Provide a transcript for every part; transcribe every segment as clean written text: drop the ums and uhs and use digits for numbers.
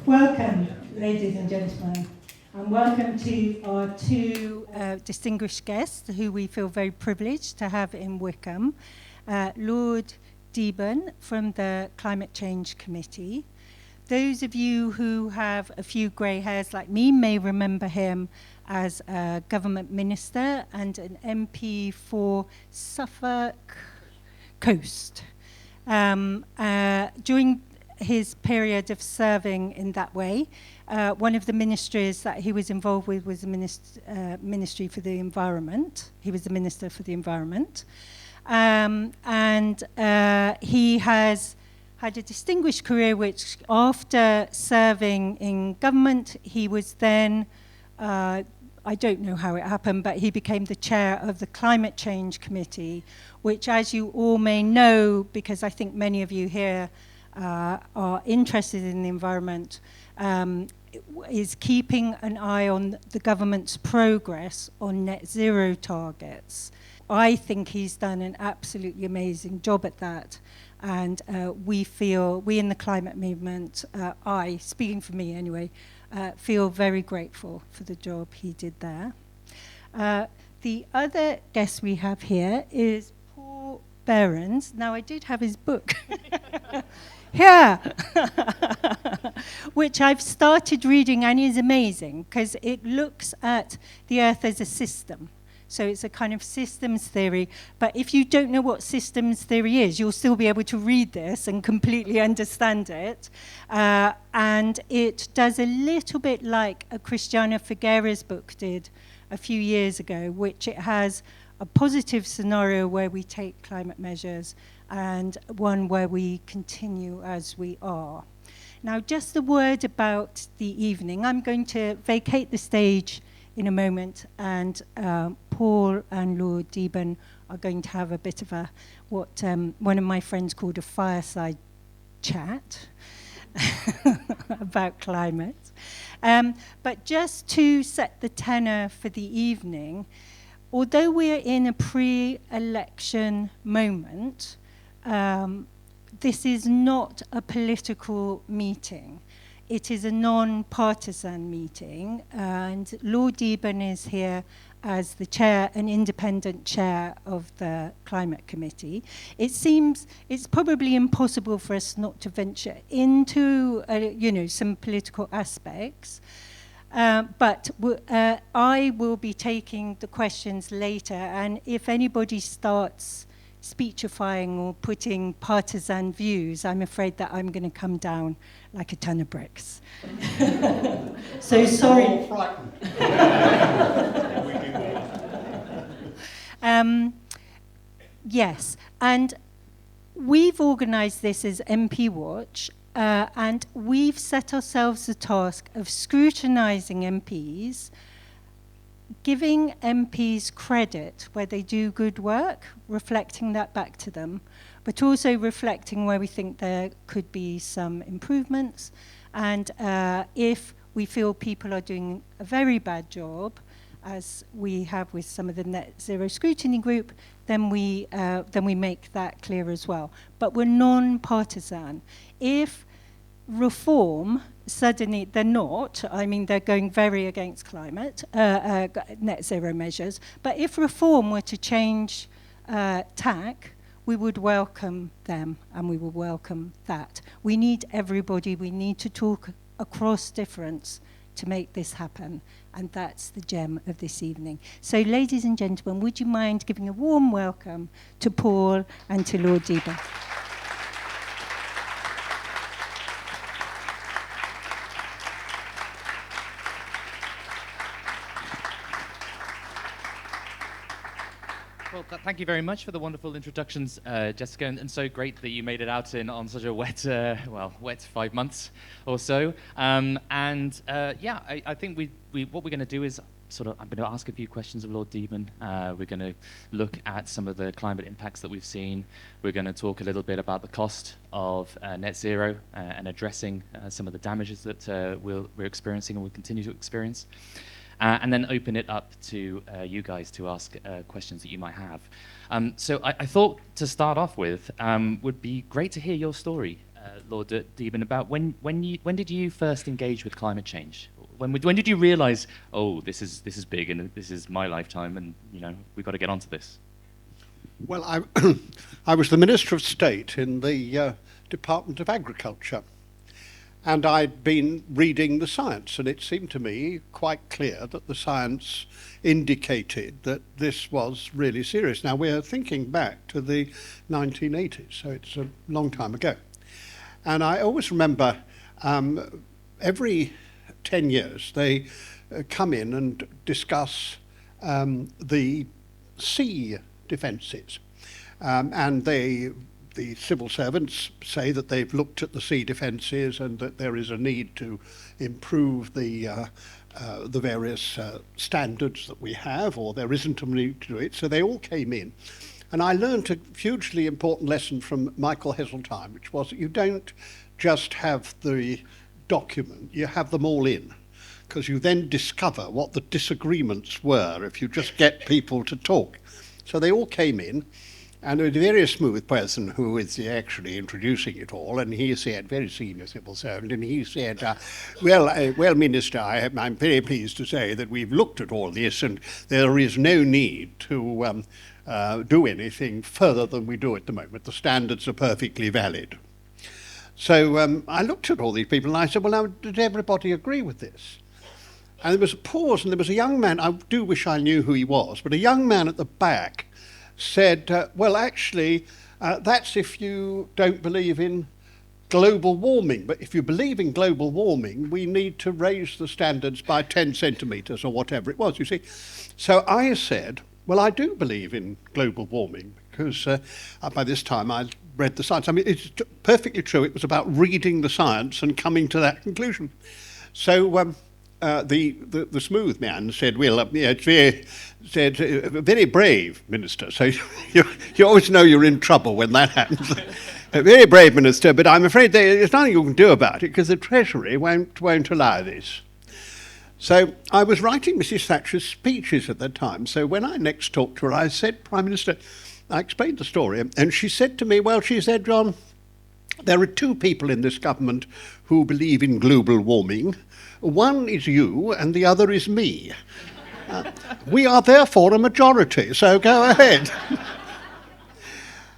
Welcome, ladies and gentlemen, and welcome to our two distinguished guests who we feel very privileged to have in Wycombe. Lord Deben from the Climate Change Committee. Those of you who have a few grey hairs like me may remember him as a government minister and an MP for Suffolk Coast. During his period of serving in that way, one of the ministries that he was involved with was the Ministry for the Environment. He was the Minister for the Environment. He has had a distinguished career which, after serving in government, he was then, I don't know how it happened, but he became the chair of the Climate Change Committee, which, as you all may know, because I think many of you here are interested in the environment, is keeping an eye on the government's progress on net zero targets. I think he's done an absolutely amazing job at that. And we in the climate movement, speaking for me anyway, feel very grateful for the job he did there. The other guest we have here is Paul Behrens. Now, I did have his book here, which I've started reading, and is amazing because it looks at the Earth as a system. So it's a kind of systems theory. But if you don't know what systems theory is, you'll still be able to read this and completely understand it. And it does a little bit like a Christiana Figueres book did a few years ago, which it has a positive scenario where we take climate measures and one where we continue as we are. Now, just a word about the evening. I'm going to vacate the stage in a moment, and Paul and Lord Deben are going to have a bit of what one of my friends called a fireside chat about climate. But just to set the tenor for the evening, although we're in a pre-election moment, this is not a political meeting. It is a non-partisan meeting, and Lord Deben is here as the chair, an independent chair of the Climate Committee. It seems it's probably impossible for us not to venture into, some political aspects. But I will be taking the questions later, and if anybody starts speechifying or putting partisan views, I'm afraid that I'm going to come down like a ton of bricks. So sorry. Yes, and we've organised this as MP Watch, and we've set ourselves the task of scrutinising MPs, giving MPs credit where they do good work, reflecting that back to them, but also reflecting where we think there could be some improvements. And if we feel people are doing a very bad job, as we have with some of the net zero scrutiny group, then we make that clear as well. But we're non-partisan. If reform, suddenly they're not, I mean, they're going very against climate, net zero measures, but if reform were to change tack, we would welcome them and we will welcome that. We need everybody, we need to talk across difference to make this happen, and that's the gem of this evening. So ladies and gentlemen, would you mind giving a warm welcome to Paul and to Lord Deben? Well, thank you very much for the wonderful introductions, Jessica, and so great that you made it out on such a wet 5 months or so. I think what we're going to do is I'm going to ask a few questions of Lord Deben. We're going to look at some of the climate impacts that we've seen. We're going to talk a little bit about the cost of net zero and addressing some of the damages that we're experiencing and will continue to experience. and then open it up to you guys to ask questions that you might have. So I thought to start off with would be great to hear your story, Lord Deben, about when did you first engage with climate change? When did you realise, oh, this is big and this is my lifetime, and we've got to get onto this? Well, I was the Minister of State in the Department of Agriculture, and I'd been reading the science, and it seemed to me quite clear that the science indicated that this was really serious. Now, we're thinking back to the 1980s, so it's a long time ago. And I always remember every 10 years they come in and discuss the sea defences. And the civil servants say that they've looked at the sea defences and that there is a need to improve the various standards that we have, or there isn't a need to do it. So they all came in. And I learned a hugely important lesson from Michael Heseltine, which was that you don't just have the document, you have them all in, because you then discover what the disagreements were if you just get people to talk. So they all came in, and a very smooth person who is actually introducing it all, and he said, very senior civil servant, and he said, well, Minister, I'm very pleased to say that we've looked at all this, and there is no need to do anything further than we do at the moment. The standards are perfectly valid. So I looked at all these people, and I said, well, now, did everybody agree with this? And there was a pause, and there was a young man, I do wish I knew who he was, but a young man at the back said, well, actually, that's if you don't believe in global warming. But if you believe in global warming, we need to raise the standards by 10 centimetres or whatever it was, you see. So I said, well, I do believe in global warming, because by this time I'd read the science. I mean, it's perfectly true. It was about reading the science and coming to that conclusion. So the smooth man said, well, it's very brave, Minister. So you always know you're in trouble when that happens. A very brave Minister, but I'm afraid there's nothing you can do about it because the Treasury won't allow this. So I was writing Mrs. Thatcher's speeches at that time. So when I next talked to her, I said, Prime Minister, I explained the story, and she said to me, well, she said, John, there are two people in this government who believe in global warming. One is you, and the other is me. We are therefore a majority, so go ahead.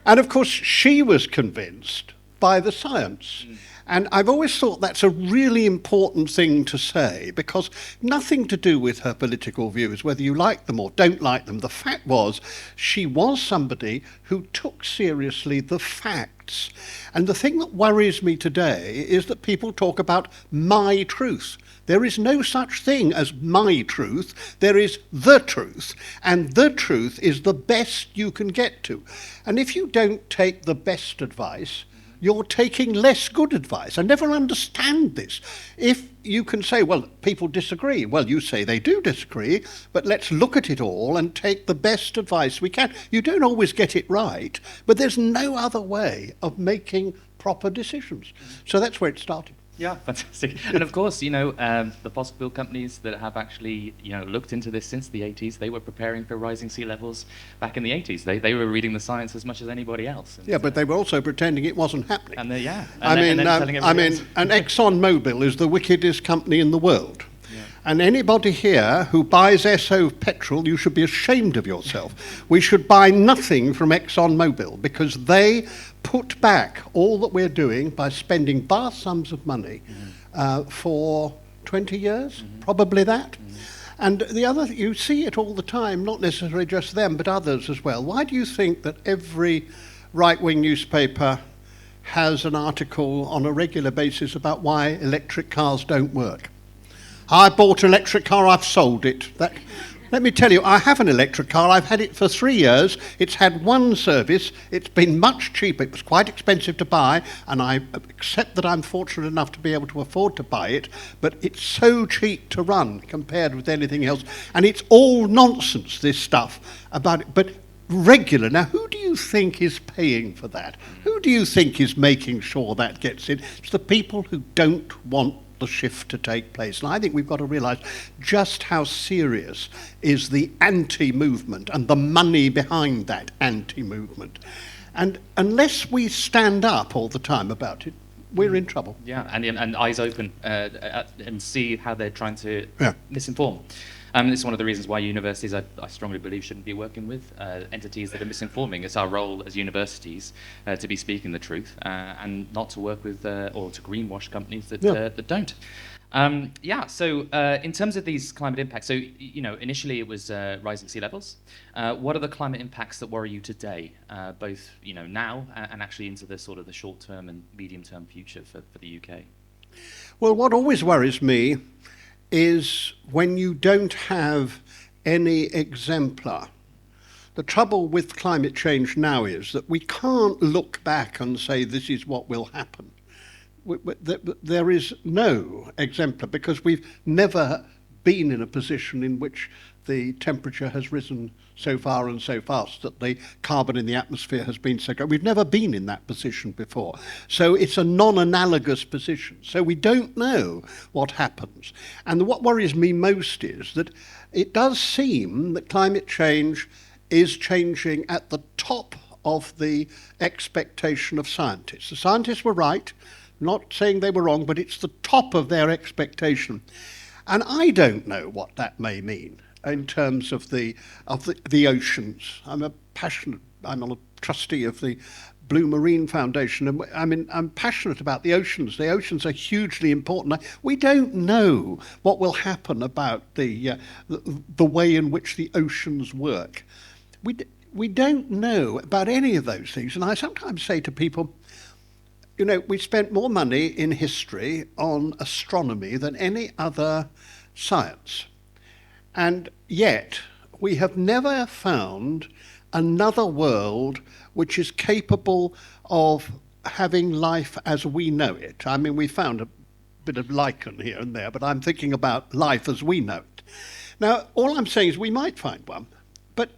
And of course, she was convinced by the science. And I've always thought that's a really important thing to say, because nothing to do with her political views, whether you like them or don't like them. The fact was, she was somebody who took seriously the facts. And the thing that worries me today is that people talk about my truth. There is no such thing as my truth. There is the truth. And the truth is the best you can get to. And if you don't take the best advice, you're taking less good advice. I never understand this. If you can say, well, people disagree. Well, you say they do disagree, but let's look at it all and take the best advice we can. You don't always get it right, but there's no other way of making proper decisions. So that's where it started. Yeah, fantastic. And of course, the fossil fuel companies that have actually, looked into this since the 80s, they were preparing for rising sea levels back in the 80s. They were reading the science as much as anybody else. And, yeah, but they were also pretending it wasn't happening. And and ExxonMobil is the wickedest company in the world. Yeah. And anybody here who buys Esso petrol, you should be ashamed of yourself. We should buy nothing from ExxonMobil because they put back all that we're doing by spending vast sums of money for 20 years, probably that. And the other, you see it all the time, not necessarily just them, but others as well. Why do you think that every right-wing newspaper has an article on a regular basis about why electric cars don't work? I bought an electric car, I've sold it. Let me tell you, I have an electric car. I've had it for 3 years. It's had one service. It's been much cheaper. It was quite expensive to buy, and I accept that I'm fortunate enough to be able to afford to buy it, but it's so cheap to run compared with anything else. And it's all nonsense, this stuff about it, but regular. Now, who do you think is paying for that? Who do you think is making sure that gets in? It's the people who don't want the shift to take place. And I think we've got to realise just how serious is the anti-movement and the money behind that anti-movement. And unless we stand up all the time about it, we're in trouble. Yeah, and eyes open and see how they're trying to misinform. This is one of the reasons why universities, I strongly believe, shouldn't be working with entities that are misinforming. It's our role as universities to be speaking the truth and not to work with or to greenwash companies that don't. So in terms of these climate impacts, so initially it was rising sea levels. What are the climate impacts that worry you today, both now and actually into the sort of the short-term and medium-term future for the UK? Well, what always worries me is when you don't have any exemplar. The trouble with climate change now is that we can't look back and say this is what will happen. There is no exemplar because we've never been in a position in which the temperature has risen so far and so fast that the carbon in the atmosphere has been so great. We've never been in that position before. So it's a non-analogous position. So we don't know what happens. And what worries me most is that it does seem that climate change is changing at the top of the expectation of scientists. The scientists were right, not saying they were wrong, but it's the top of their expectation. And I don't know what that may mean in terms of the oceans. I'm a trustee of the Blue Marine Foundation, and I'm passionate about the oceans. The oceans are hugely important. We don't know what will happen about the way in which the oceans work. We don't know about any of those things. And I sometimes say to people, we spent more money in history on astronomy than any other science. And yet, we have never found another world which is capable of having life as we know it. I mean, we found a bit of lichen here and there, but I'm thinking about life as we know it. Now, all I'm saying is we might find one, but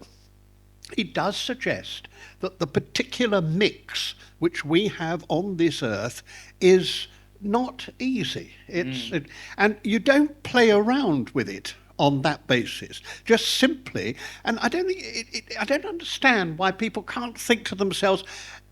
it does suggest that the particular mix which we have on this earth is not easy. And you don't play around with it on that basis. Just simply, and I don't understand why people can't think to themselves,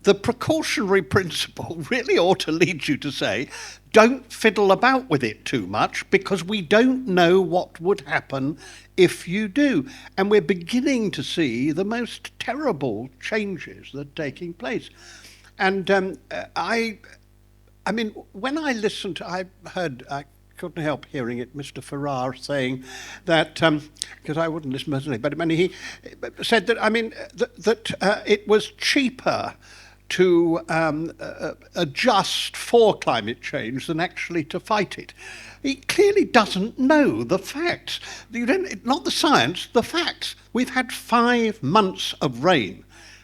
the precautionary principle really ought to lead you to say, don't fiddle about with it too much because we don't know what would happen if you do. And we're beginning to see the most terrible changes that are taking place. And I mean, when I listened to, I couldn't help hearing it, Mr. Farrar saying that, because I wouldn't listen personally, but I mean, he said that, that it was cheaper to adjust for climate change than actually to fight it. He clearly doesn't know the facts. Not the science, the facts. We've had 5 months of rain.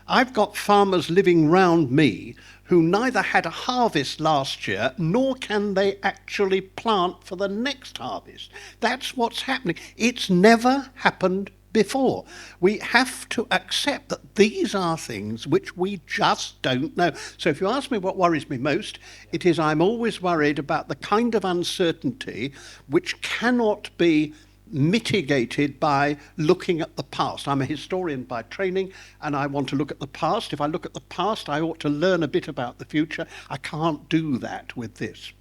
I've got farmers living round me who neither had a harvest last year, nor can they actually plant for the next harvest. That's what's happening. It's never happened before. We have to accept that these are things which we just don't know. So if you ask me what worries me most, it is I'm always worried about the kind of uncertainty which cannot be mitigated by looking at the past. I'm a historian by training and I want to look at the past. If I look at the past, I ought to learn a bit about the future. I can't do that with this.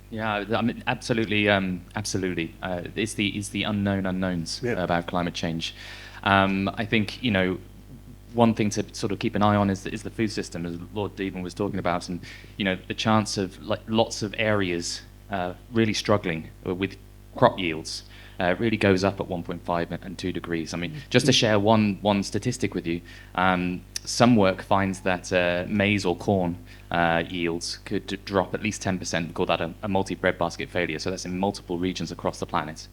Yeah, I mean, absolutely. It's the unknown unknowns about climate change. I think, one thing to sort of keep an eye on is the food system, as Lord Deben was talking about, and the chance of lots of areas really struggling with crop yields. Really goes up at 1.5 and 2 degrees. I mean, just to share one statistic with you, some work finds that maize or corn yields could drop at least 10%. We call that a multi-breadbasket failure. So that's in multiple regions across the planet.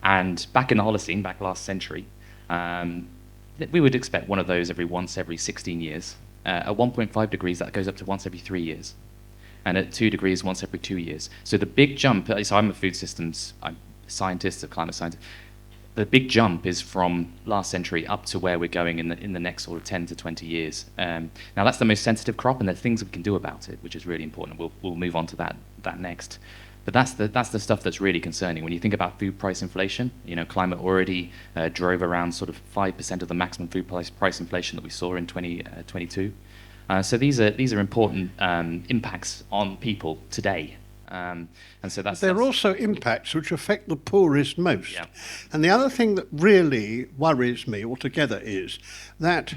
And back in the Holocene, back last century, we would expect one of those once every 16 years. At 1.5 degrees, that goes up to once every 3 years. And at 2 degrees, once every 2 years. So the big jump, so I'm a food systems scientist, a climate scientist, the big jump is from last century up to where we're going in the next sort of 10 to 20 years. Now that's the most sensitive crop, and there are things we can do about it, which is really important. We'll move on to that next. But that's the stuff that's really concerning. When you think about food price inflation, climate already drove around sort of 5% of the maximum food price inflation that we saw in 2022. So these are important impacts on people today. And so There are also impacts which affect the poorest most. Yeah. And the other thing that really worries me altogether is that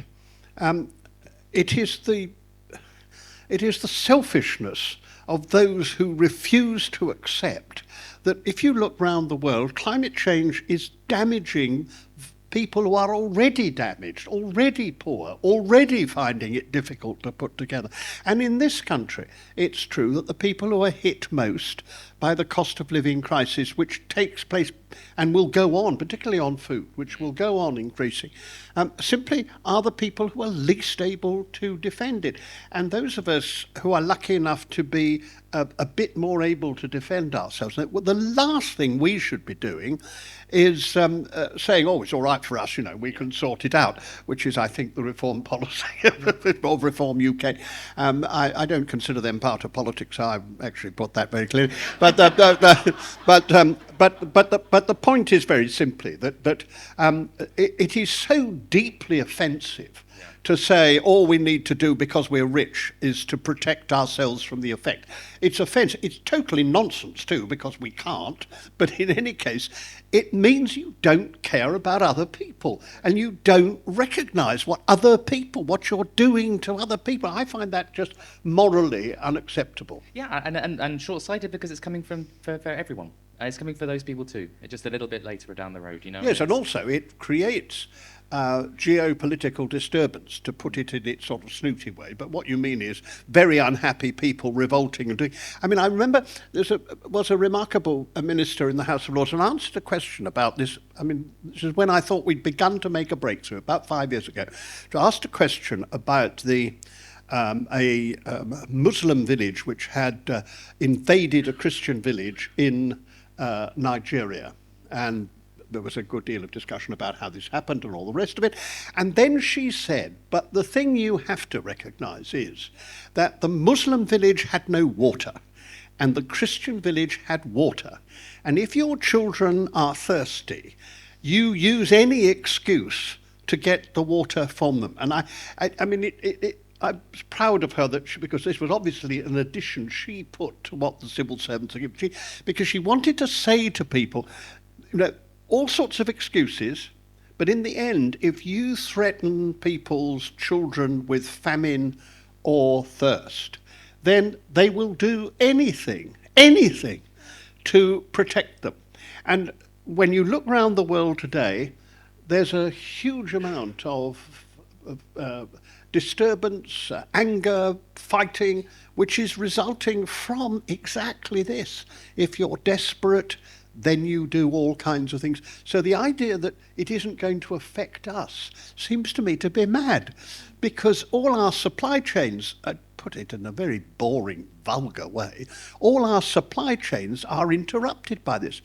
it is the selfishness of those who refuse to accept that if you look round the world, climate change is damaging people who are already damaged, already poor, already finding it difficult to put together. And in this country, it's true that the people who are hit most by the cost of living crisis, which takes place and will go on, particularly on food, which will go on increasing, simply are the people who are least able to defend it. And those of us who are lucky enough to be a bit more able to defend ourselves, the last thing we should be doing is saying, oh, it's all right for us, we can sort it out, which is, I think, the reform policy of Reform UK. I don't consider them part of politics. I've actually put that very clearly. But the point is very simply that it is so deeply offensive to say all we need to do because we're rich is to protect ourselves from the effect. It's offensive. It's totally nonsense too, because we can't. But in any case, it means you don't care about other people and you don't recognise what you're doing to other people. I find that just morally unacceptable. Yeah, and short-sighted because it's coming for everyone. It's coming for those people too. It's just a little bit later down the road, Yes, and also it creates geopolitical disturbance, to put it in its sort of snooty way. But what you mean is very unhappy people revolting and doing. I mean, I remember there was a remarkable minister in the House of Lords and answered a question about this. I mean, this is when I thought we'd begun to make a breakthrough, about 5 years ago, to ask a question about a Muslim village which had invaded a Christian village in Nigeria. And there was a good deal of discussion about how this happened and all the rest of it. And then she said, but the thing you have to recognise is that the Muslim village had no water and the Christian village had water. And if your children are thirsty, you use any excuse to get the water from them. And I mean, I was proud of her because this was obviously an addition she put to what the civil servants are giving, because she wanted to say to people, all sorts of excuses, but in the end, if you threaten people's children with famine or thirst, then they will do anything to protect them. And when you look around the world today, there's a huge amount of disturbance, anger, fighting, which is resulting from exactly this. If you're desperate, then you do all kinds of things. So the idea that it isn't going to affect us seems to me to be mad, because all our supply chains, put it in a very boring, vulgar way, all our supply chains are interrupted by this.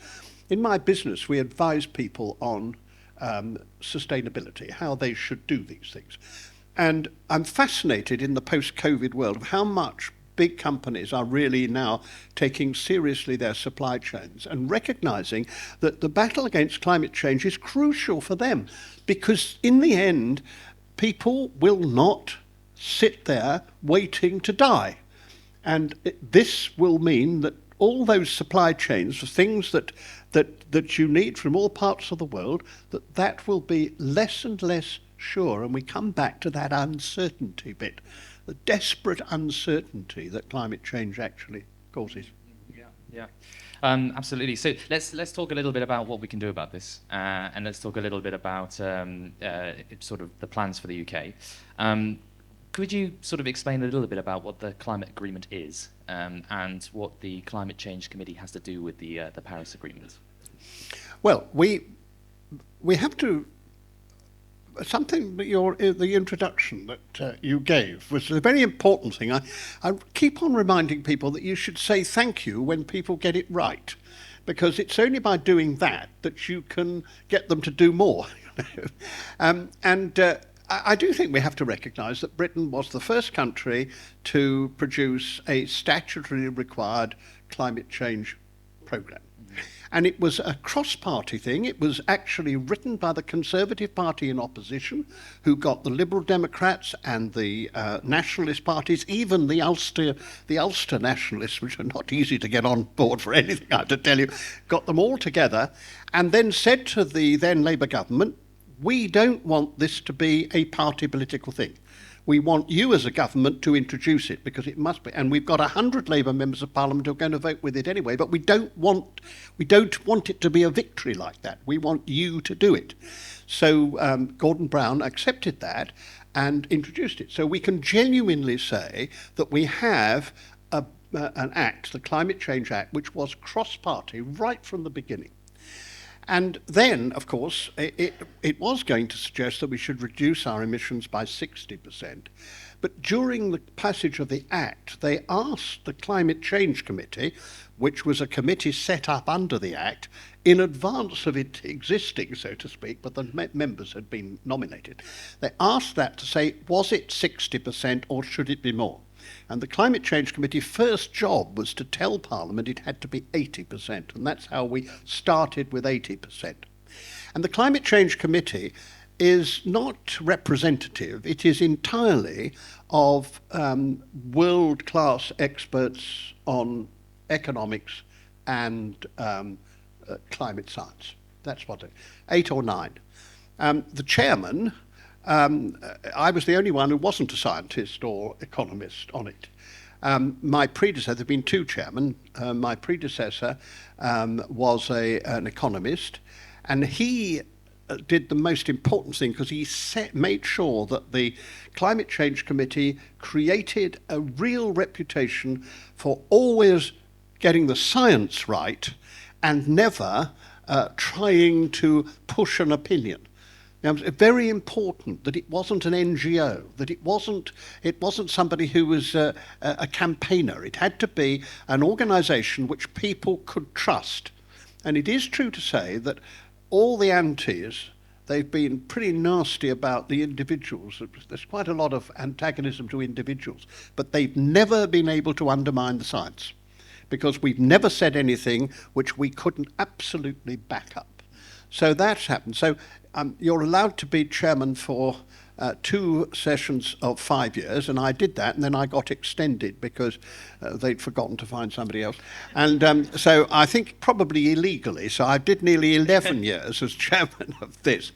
In my business, we advise people on sustainability, how they should do these things. And I'm fascinated in the post-COVID world of how much big companies are really now taking seriously their supply chains and recognizing that the battle against climate change is crucial for them, because in the end, people will not sit there waiting to die. And this will mean that all those supply chains, the things that you need from all parts of the world, that will be less and less sure. And we come back to that uncertainty bit, the desperate uncertainty that climate change actually causes. Yeah. Absolutely. So let's talk a little bit about what we can do about this, and let's talk a little bit about sort of the plans for the UK. Could you sort of explain a little bit about what the climate agreement is, and what the Climate Change Committee has to do with the Paris Agreement? Well, we have to. Something that the introduction that you gave was a very important thing. I keep on reminding people that you should say thank you when people get it right, because it's only by doing that you can get them to do more. I do think we have to recognise that Britain was the first country to produce a statutorily required climate change programme. And it was a cross-party thing. It was actually written by the Conservative Party in opposition, who got the Liberal Democrats and the nationalist parties, even the Ulster nationalists, which are not easy to get on board for anything, I have to tell you, got them all together, and then said to the then Labour government, we don't want this to be a party political thing. We want you as a government to introduce it, because it must be. And we've got 100 Labour members of Parliament who are going to vote with it anyway, but we don't want it to be a victory like that. We want you to do it. So Gordon Brown accepted that and introduced it. So we can genuinely say that we have an act, the Climate Change Act, which was cross-party right from the beginning. And then, of course, it was going to suggest that we should reduce our emissions by 60%. But during the passage of the Act, they asked the Climate Change Committee, which was a committee set up under the Act, in advance of it existing, so to speak, but the members had been nominated. They asked that to say, was it 60% or should it be more? And the Climate Change Committee's first job was to tell Parliament it had to be 80%, and that's how we started with 80%. And the Climate Change Committee is not representative. It is entirely of world-class experts on economics and climate science. That's what 8 or 9. The chairman, I was the only one who wasn't a scientist or economist on it. My predecessor, there have been 2 chairmen. My predecessor was an economist, and he did the most important thing, because he made sure that the Climate Change Committee created a real reputation for always getting the science right and never trying to push an opinion. Now, it was very important that it wasn't an NGO, that it wasn't somebody who was a campaigner. It had to be an organisation which people could trust. And it is true to say that all the antis, they've been pretty nasty about the individuals. There's quite a lot of antagonism to individuals, but they've never been able to undermine the science, because we've never said anything which we couldn't absolutely back up. So that's happened. So you're allowed to be chairman for 2 sessions of 5 years, and I did that, and then I got extended because they'd forgotten to find somebody else. And so I think probably illegally, so I did nearly 11 years as chairman of this.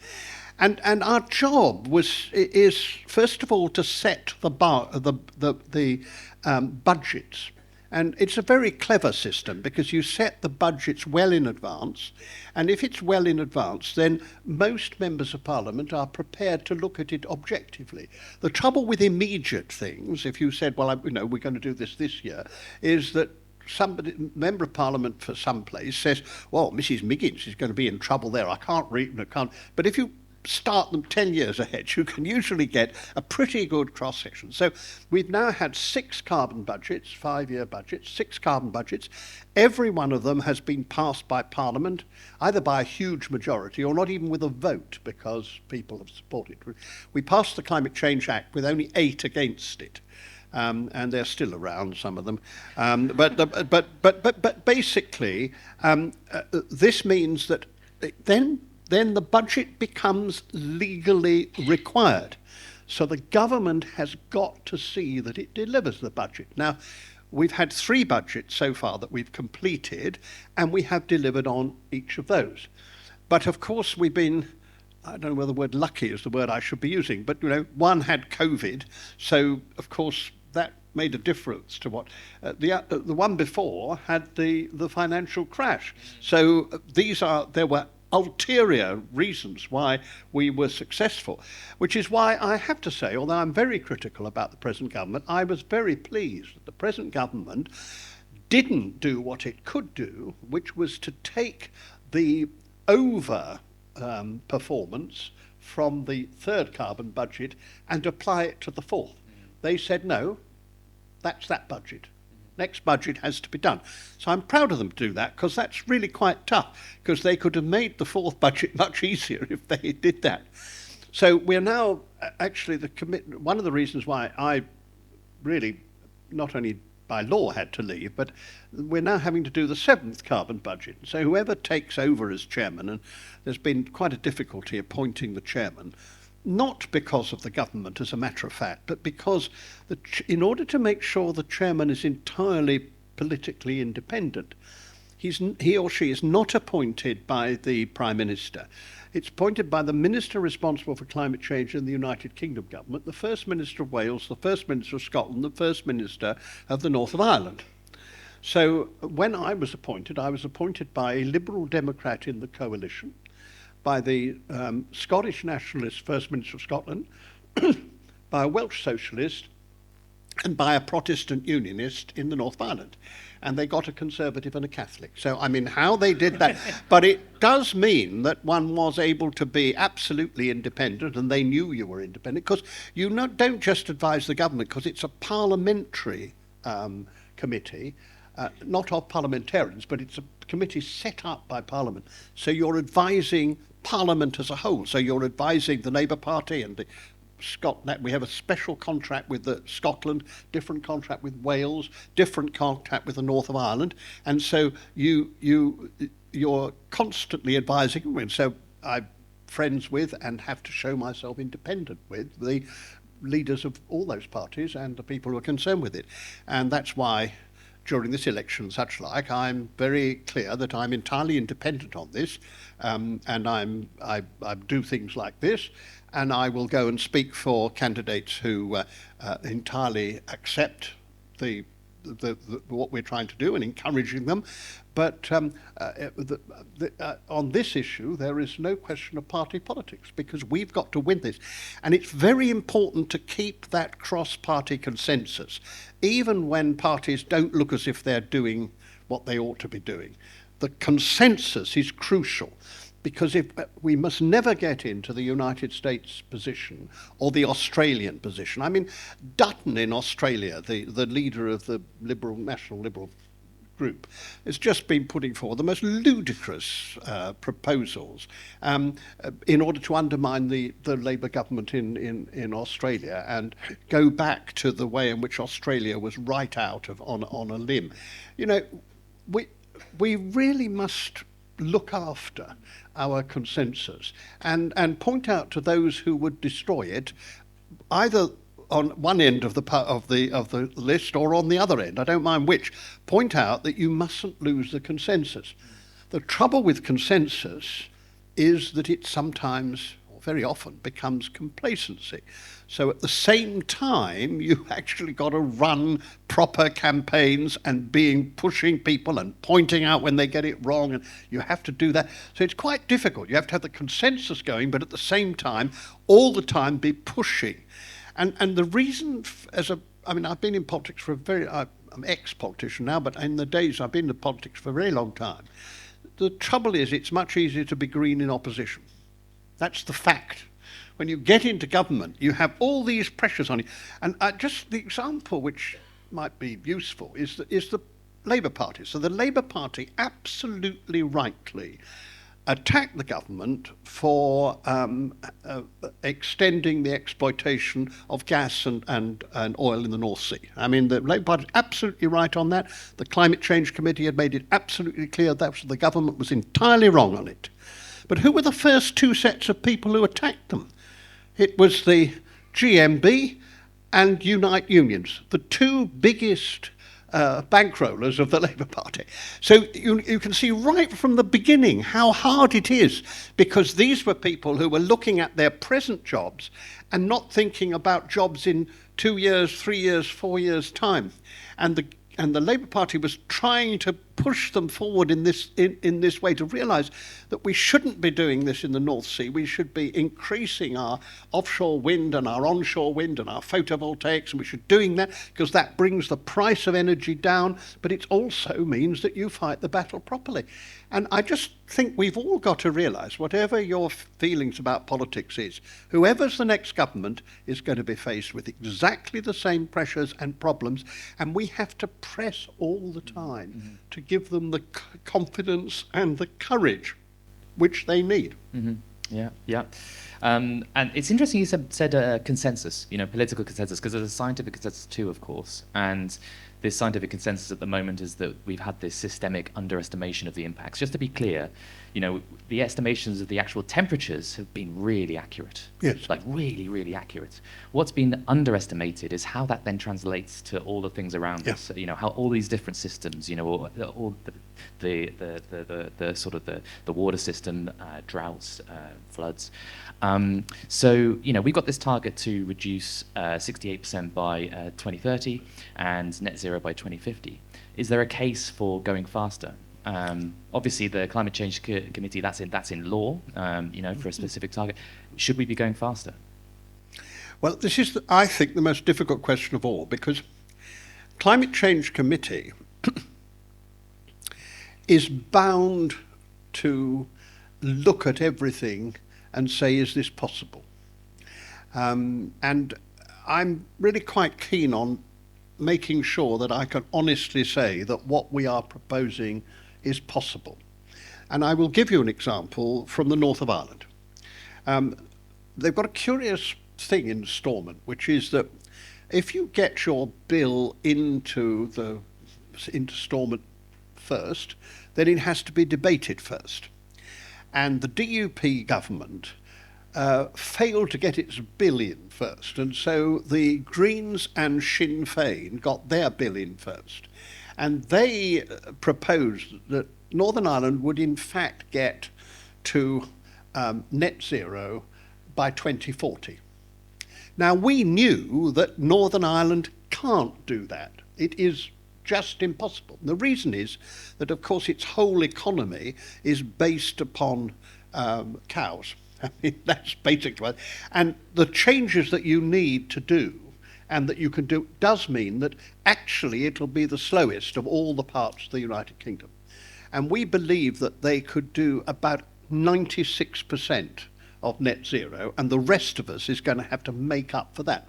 And our job is first of all to set the budgets. And it's a very clever system, because you set the budgets well in advance, and if it's well in advance, then most members of Parliament are prepared to look at it objectively. The trouble with immediate things, if you said, well, we're going to do this year, is that member of Parliament for some place says, well, Mrs. Miggins is going to be in trouble there. I can't read, But if you start them 10 years ahead, you can usually get a pretty good cross-section. So we've now had 6 carbon budgets, 5-year budgets, 6 carbon budgets. Every one of them has been passed by Parliament, either by a huge majority or not even with a vote, because people have supported it. We passed the Climate Change Act with only 8 against it. And they're still around, some of them. But basically, this means that then the budget becomes legally required. So the government has got to see that it delivers the budget. Now, we've had 3 budgets so far that we've completed, and we have delivered on each of those. But of course we've been, I don't know whether the word lucky is the word I should be using, but one had COVID, so of course that made a difference to what the one before had the financial crash. So there were ulterior reasons why we were successful, which is why I have to say, although I'm very critical about the present government, I was very pleased that the present government didn't do what it could do, which was to take the performance from the 3rd carbon budget and apply it to the 4th. They said, no, that's that budget. Next budget has to be done. So I'm proud of them to do that, because that's really quite tough, because they could have made the 4th budget much easier if they did that. So we're now actually one of the reasons why I really not only by law had to leave, but we're now having to do the 7th carbon budget. So whoever takes over as chairman, and there's been quite a difficulty appointing the chairman, not because of the government as a matter of fact, but because in order to make sure the chairman is entirely politically independent, he or she is not appointed by the Prime Minister. It's appointed by the Minister responsible for climate change in the United Kingdom government, the First Minister of Wales, the First Minister of Scotland, the First Minister of the North of Ireland. So when I was appointed by a Liberal Democrat in the coalition, by the Scottish Nationalist First Minister of Scotland, by a Welsh Socialist, and by a Protestant Unionist in the North of Ireland. And they got a Conservative and a Catholic. So, I mean, how they did that. But it does mean that one was able to be absolutely independent, and they knew you were independent, because you don't just advise the government, because it's a parliamentary committee, not of parliamentarians, but it's a committee set up by Parliament. So you're advising Parliament as a whole. So you're advising the Labour Party and the Scotland. We have a special contract with Scotland, different contract with Wales, different contract with the North of Ireland, and so you're constantly advising them. And so I'm friends with and have to show myself independent with the leaders of all those parties and the people who are concerned with it, and that's why during this election, such like, I'm very clear that I'm entirely independent on this, and I do things like this, and I will go and speak for candidates who entirely accept what we're trying to do and encouraging them. But on this issue, there is no question of party politics, because we've got to win this. And it's very important to keep that cross-party consensus, even when parties don't look as if they're doing what they ought to be doing. The consensus is crucial, because we must never get into the United States position or the Australian position. I mean, Dutton in Australia, the leader of the National Liberal group, has just been putting forward the most ludicrous proposals in order to undermine the Labour government in Australia and go back to the way in which Australia was right out on a limb. You know, we really must look after our consensus and point out to those who would destroy it, either on one end of the list or on the other end, I don't mind which, point out that you mustn't lose the consensus. The trouble with consensus is that it sometimes, or very often, becomes complacency. So at the same time, you actually got to run proper campaigns and pushing people and pointing out when they get it wrong, and you have to do that. So it's quite difficult. You have to have the consensus going, but at the same time, all the time be pushing. And the reason, I've been in politics for I'm ex-politician now, but in the days I've been in politics for a very long time. The trouble is, it's much easier to be green in opposition. That's the fact. When you get into government, you have all these pressures on you. And just the example which might be useful is the Labour Party. So the Labour Party absolutely rightly attacked the government for extending the exploitation of gas and oil in the North Sea. I mean, the Labour Party is absolutely right on that. The Climate Change Committee had made it absolutely clear that the government was entirely wrong on it. But who were the first two sets of people who attacked them? It was the GMB and Unite Unions, the two biggest bankrollers of the Labour Party. So you can see right from the beginning how hard it is, because these were people who were looking at their present jobs and not thinking about jobs in 2 years, 3 years, 4 years' time. And the Labour Party was trying to push them forward in this way, to realise that we shouldn't be doing this in the North Sea. We should be increasing our offshore wind and our onshore wind and our photovoltaics, and we should be doing that because that brings the price of energy down, but it also means that you fight the battle properly. And I just think we've all got to realise, whatever your feelings about politics is, whoever's the next government is going to be faced with exactly the same pressures and problems, and we have to press all the time to give them the confidence and the courage which they need. Yeah. And it's interesting you said consensus, political consensus, because there's a scientific consensus too, of course. And this scientific consensus at the moment is that we've had this systemic underestimation of the impacts. Just to be clear, you know, the estimations of the actual temperatures have been really accurate. Yes. Like really, really accurate. What's been underestimated is how that then translates to all the things around us. You know, how all these different systems, you know, all the sort of the water system, droughts, floods. So, you know, we've got this target to reduce 68% by 2030 and net zero by 2050. Is there a case for going faster? Obviously, the Climate Change Committee, that's in law, you know, for a specific target. Should we be going faster? Well, this is, I think, the most difficult question of all, because Climate Change Committee is bound to look at everything and say, is this possible? And I'm really quite keen on making sure that I can honestly say that what we are proposing is possible. And I will give you an example from the north of Ireland. They've got a curious thing in Stormont, which is that if you get your bill into Stormont first, then it has to be debated first. And the DUP government failed to get its bill in first, and so the Greens and Sinn Féin got their bill in first. And they proposed that Northern Ireland would in fact get to net zero by 2040. Now, we knew that Northern Ireland can't do that. It is just impossible. And the reason is that, of course, its whole economy is based upon cows. I mean, that's basically what. And the changes that you need to do and that you can do does mean that actually it'll be the slowest of all the parts of the United Kingdom. And we believe that they could do about 96% of net zero, and the rest of us is going to have to make up for that.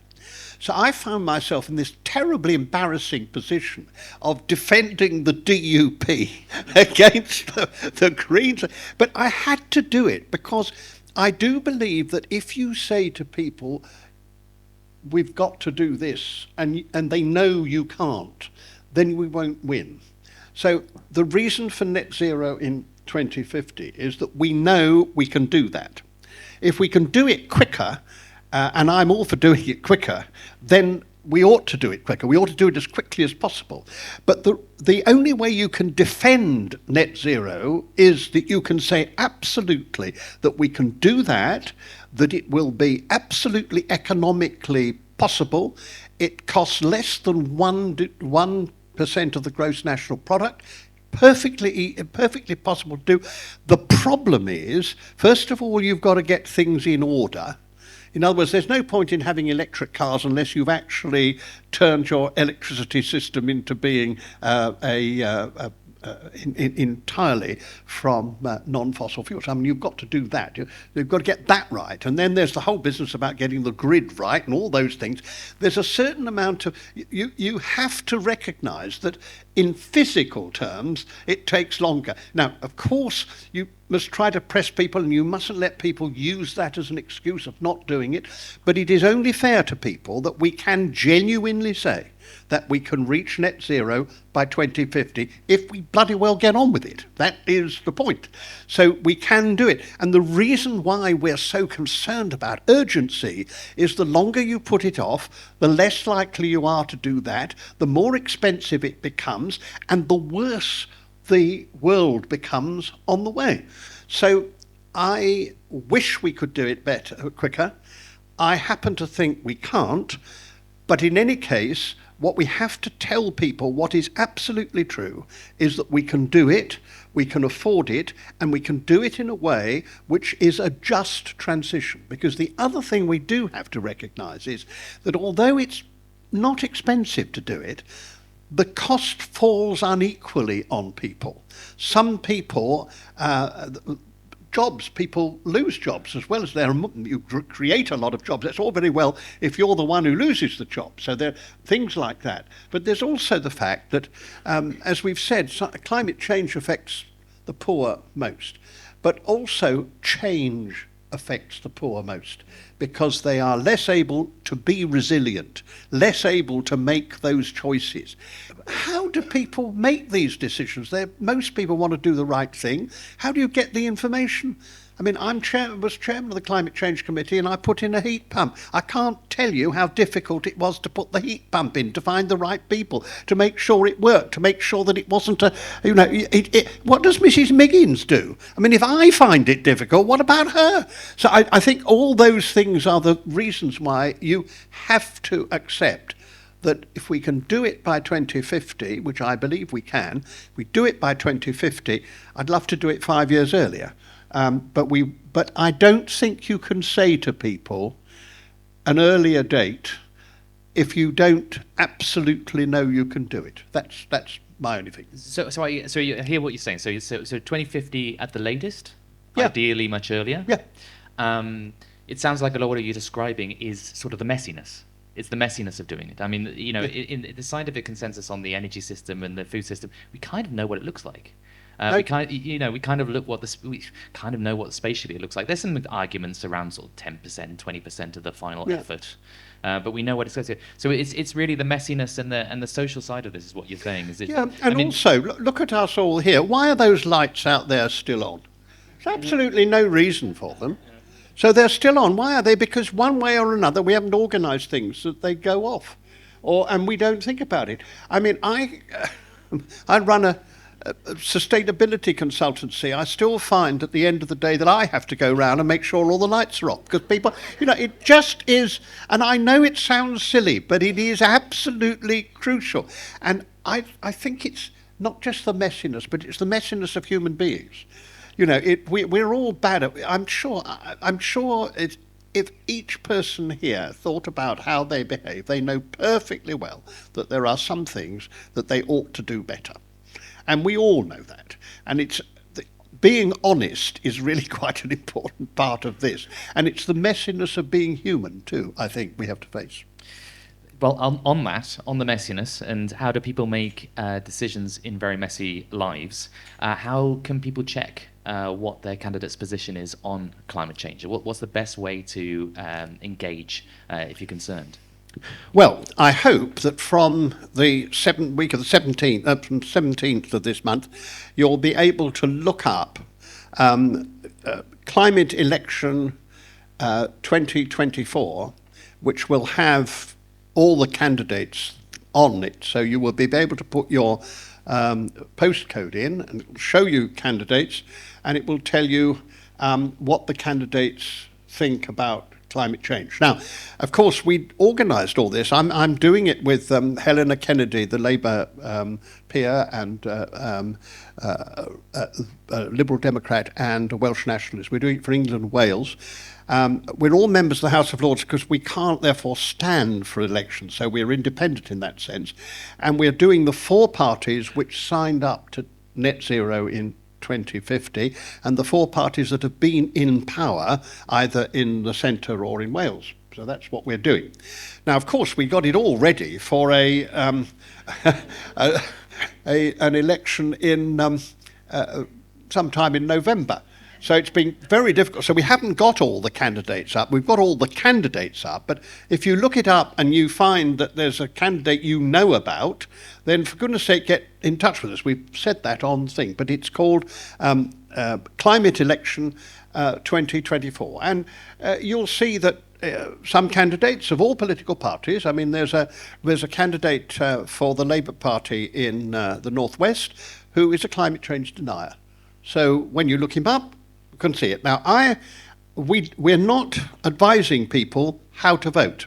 So I found myself in this terribly embarrassing position of defending the DUP against the Greens. But I had to do it because I do believe that if you say to people, we've got to do this, and they know you can't, then we won't win. So the reason for net zero in 2050 is that we know we can do that. If we can do it quicker, and I'm all for doing it quicker, then we ought to do it quicker. We ought to do it as quickly as possible. But the only way you can defend net zero is that you can say absolutely that we can do that it will be absolutely economically possible. It costs less than 1% of the gross national product. Perfectly possible to do. The problem is, first of all, you've got to get things in order. In other words, there's no point in having electric cars unless you've actually turned your electricity system into being entirely from non-fossil fuels. I mean, you've got to do that. You've got to get that right. And then there's the whole business about getting the grid right and all those things. There's a certain amount of... You have to recognise that in physical terms, it takes longer. Now, of course, you must try to press people, and you mustn't let people use that as an excuse of not doing it. But it is only fair to people that we can genuinely say that we can reach net zero by 2050 if we bloody well get on with it. That is the point. So we can do it. And the reason why we're so concerned about urgency is the longer you put it off, the less likely you are to do that, the more expensive it becomes, and the worse the world becomes on the way. So I wish we could do it quicker. I happen to think we can't. But in any case, what we have to tell people, what is absolutely true, is that we can do it, we can afford it, and we can do it in a way which is a just transition. Because the other thing we do have to recognise is that although it's not expensive to do it, the cost falls unequally on people. Some people... people lose jobs as well as you create a lot of jobs. That's all very well if you're the one who loses the job. So there are things like that. But there's also the fact that, as we've said, climate change affects the poor most. But also change affects the poor most, because they are less able to be resilient, less able to make those choices. How do people make these decisions? Most people want to do the right thing. How do you get the information? I mean, was chairman of the Climate Change Committee, and I put in a heat pump. I can't tell you how difficult it was to put the heat pump in, to find the right people, to make sure it worked, to make sure that it wasn't what does Mrs. Miggins do? I mean, if I find it difficult, what about her? So I think all those things are the reasons why you have to accept that if we can do it by 2050, which I believe we can, if we do it by 2050, I'd love to do it 5 years earlier. But I don't think you can say to people an earlier date if you don't absolutely know you can do it. That's my only thing. So I hear what you're saying. So 2050 at the latest, Yeah. ideally much earlier. Yeah. It sounds like a lot of what you're describing is sort of the messiness. It's the messiness of doing it. I mean, you know, in the scientific consensus on the energy system and the food system, we kind of know what it looks like. We kind of we kind of know what spatially it looks like. There's some arguments around sort of 10%, 20% of the final effort, but we know what it's going to. So it's really the messiness and the social side of this is what you're saying. Is it? Yeah, and also look at us all here. Why are those lights out there still on? There's absolutely no reason for them. So they're still on. Why are they? Because one way or another we haven't organised things that they go off, and we don't think about it. I mean, I run a sustainability consultancy. I still find at the end of the day that I have to go around and make sure all the lights are off, because people, it just is, and I know it sounds silly, but it is absolutely crucial. And I think it's not just the messiness, but it's the messiness of human beings. We're all bad at. I'm sure if each person here thought about how they behave, they know perfectly well that there are some things that they ought to do better. And we all know that. And being honest is really quite an important part of this. And it's the messiness of being human, too, I think we have to face. Well, on the messiness, and how do people make decisions in very messy lives, how can people check what their candidate's position is on climate change? What's the best way to engage if you're concerned? Well, I hope that from the week of the 17th, from 17th of this month, you'll be able to look up Climate Election 2024, which will have all the candidates on it. So you will be able to put your postcode in, and it will show you candidates, and it will tell you what the candidates think about climate change. Now, of course, we organised all this. I'm doing it with Helena Kennedy, the Labour peer, and Liberal Democrat and a Welsh nationalist. We're doing it for England and Wales. We're all members of the House of Lords because we can't therefore stand for elections, so we're independent in that sense. And we're doing the 4 parties which signed up to net zero in 2050, and the 4 parties that have been in power either in the centre or in Wales. So that's what we're doing. Now, of course, we got it all ready for an election in sometime in November. So it's been very difficult. So we haven't got all the candidates up. We've got all the candidates up. But if you look it up and you find that there's a candidate you know about, then for goodness sake, get in touch with us. We've said that on thing. But it's called Climate Election 2024. And you'll see that some candidates of all political parties. I mean, there's a candidate for the Labour Party in the Northwest who is a climate change denier. So when you look him up, you can see it. Now, we're not advising people how to vote.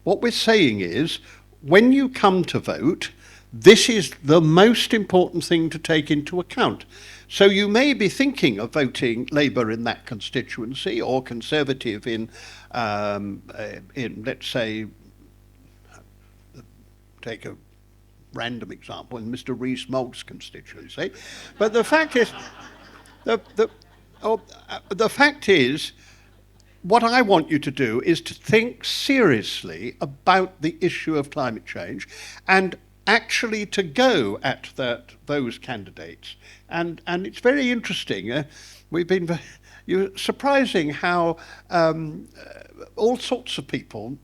What we're saying is, when you come to vote, this is the most important thing to take into account. So you may be thinking of voting Labour in that constituency or Conservative in let's say, take a random example, in Mr. Rees-Mogg's constituency. But the fact is, the fact is, what I want you to do is to think seriously about the issue of climate change and actually to go at those candidates. And it's very interesting. We've been, surprising how all sorts of people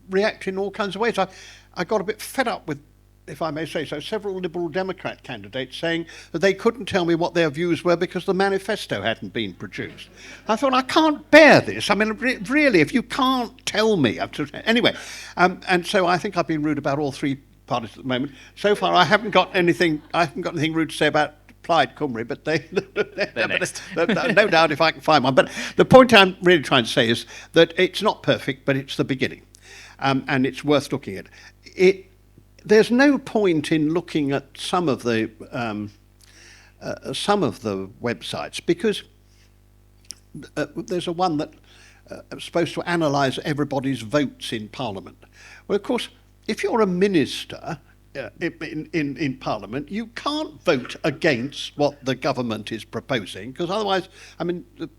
react in all kinds of ways. I got a bit fed up with, if I may say so, several Liberal Democrat candidates saying that they couldn't tell me what their views were because the manifesto hadn't been produced. I thought, I can't bear this. I mean, really, if you can't tell me. Anyway, and so I think I've been rude about all three parties at the moment. So far, I haven't got anything rude to say about Plaid Cymru, but no doubt if I can find one. But the point I'm really trying to say is that it's not perfect, but it's the beginning, and it's worth looking at. There's no point in looking at some of the websites because there's a one that is supposed to analyse everybody's votes in Parliament. Well, of course, if you're a minister in Parliament, you can't vote against what the government is proposing because otherwise, I mean, the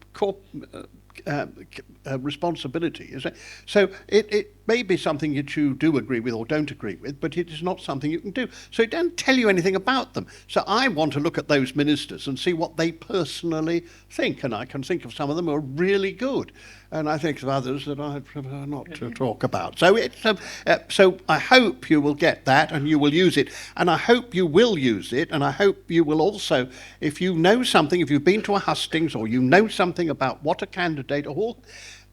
responsibility, is it? So it may be something that you do agree with or don't agree with, but it is not something you can do. So it don't tell you anything about them. So I want to look at those ministers and see what they personally think, and I can think of some of them who are really good, and I think of others that I prefer not to talk about. So so I hope you will get that and you will use it, and I hope you will use it, and I hope you will also, if you know something, if you've been to a hustings or you know something about what a candidate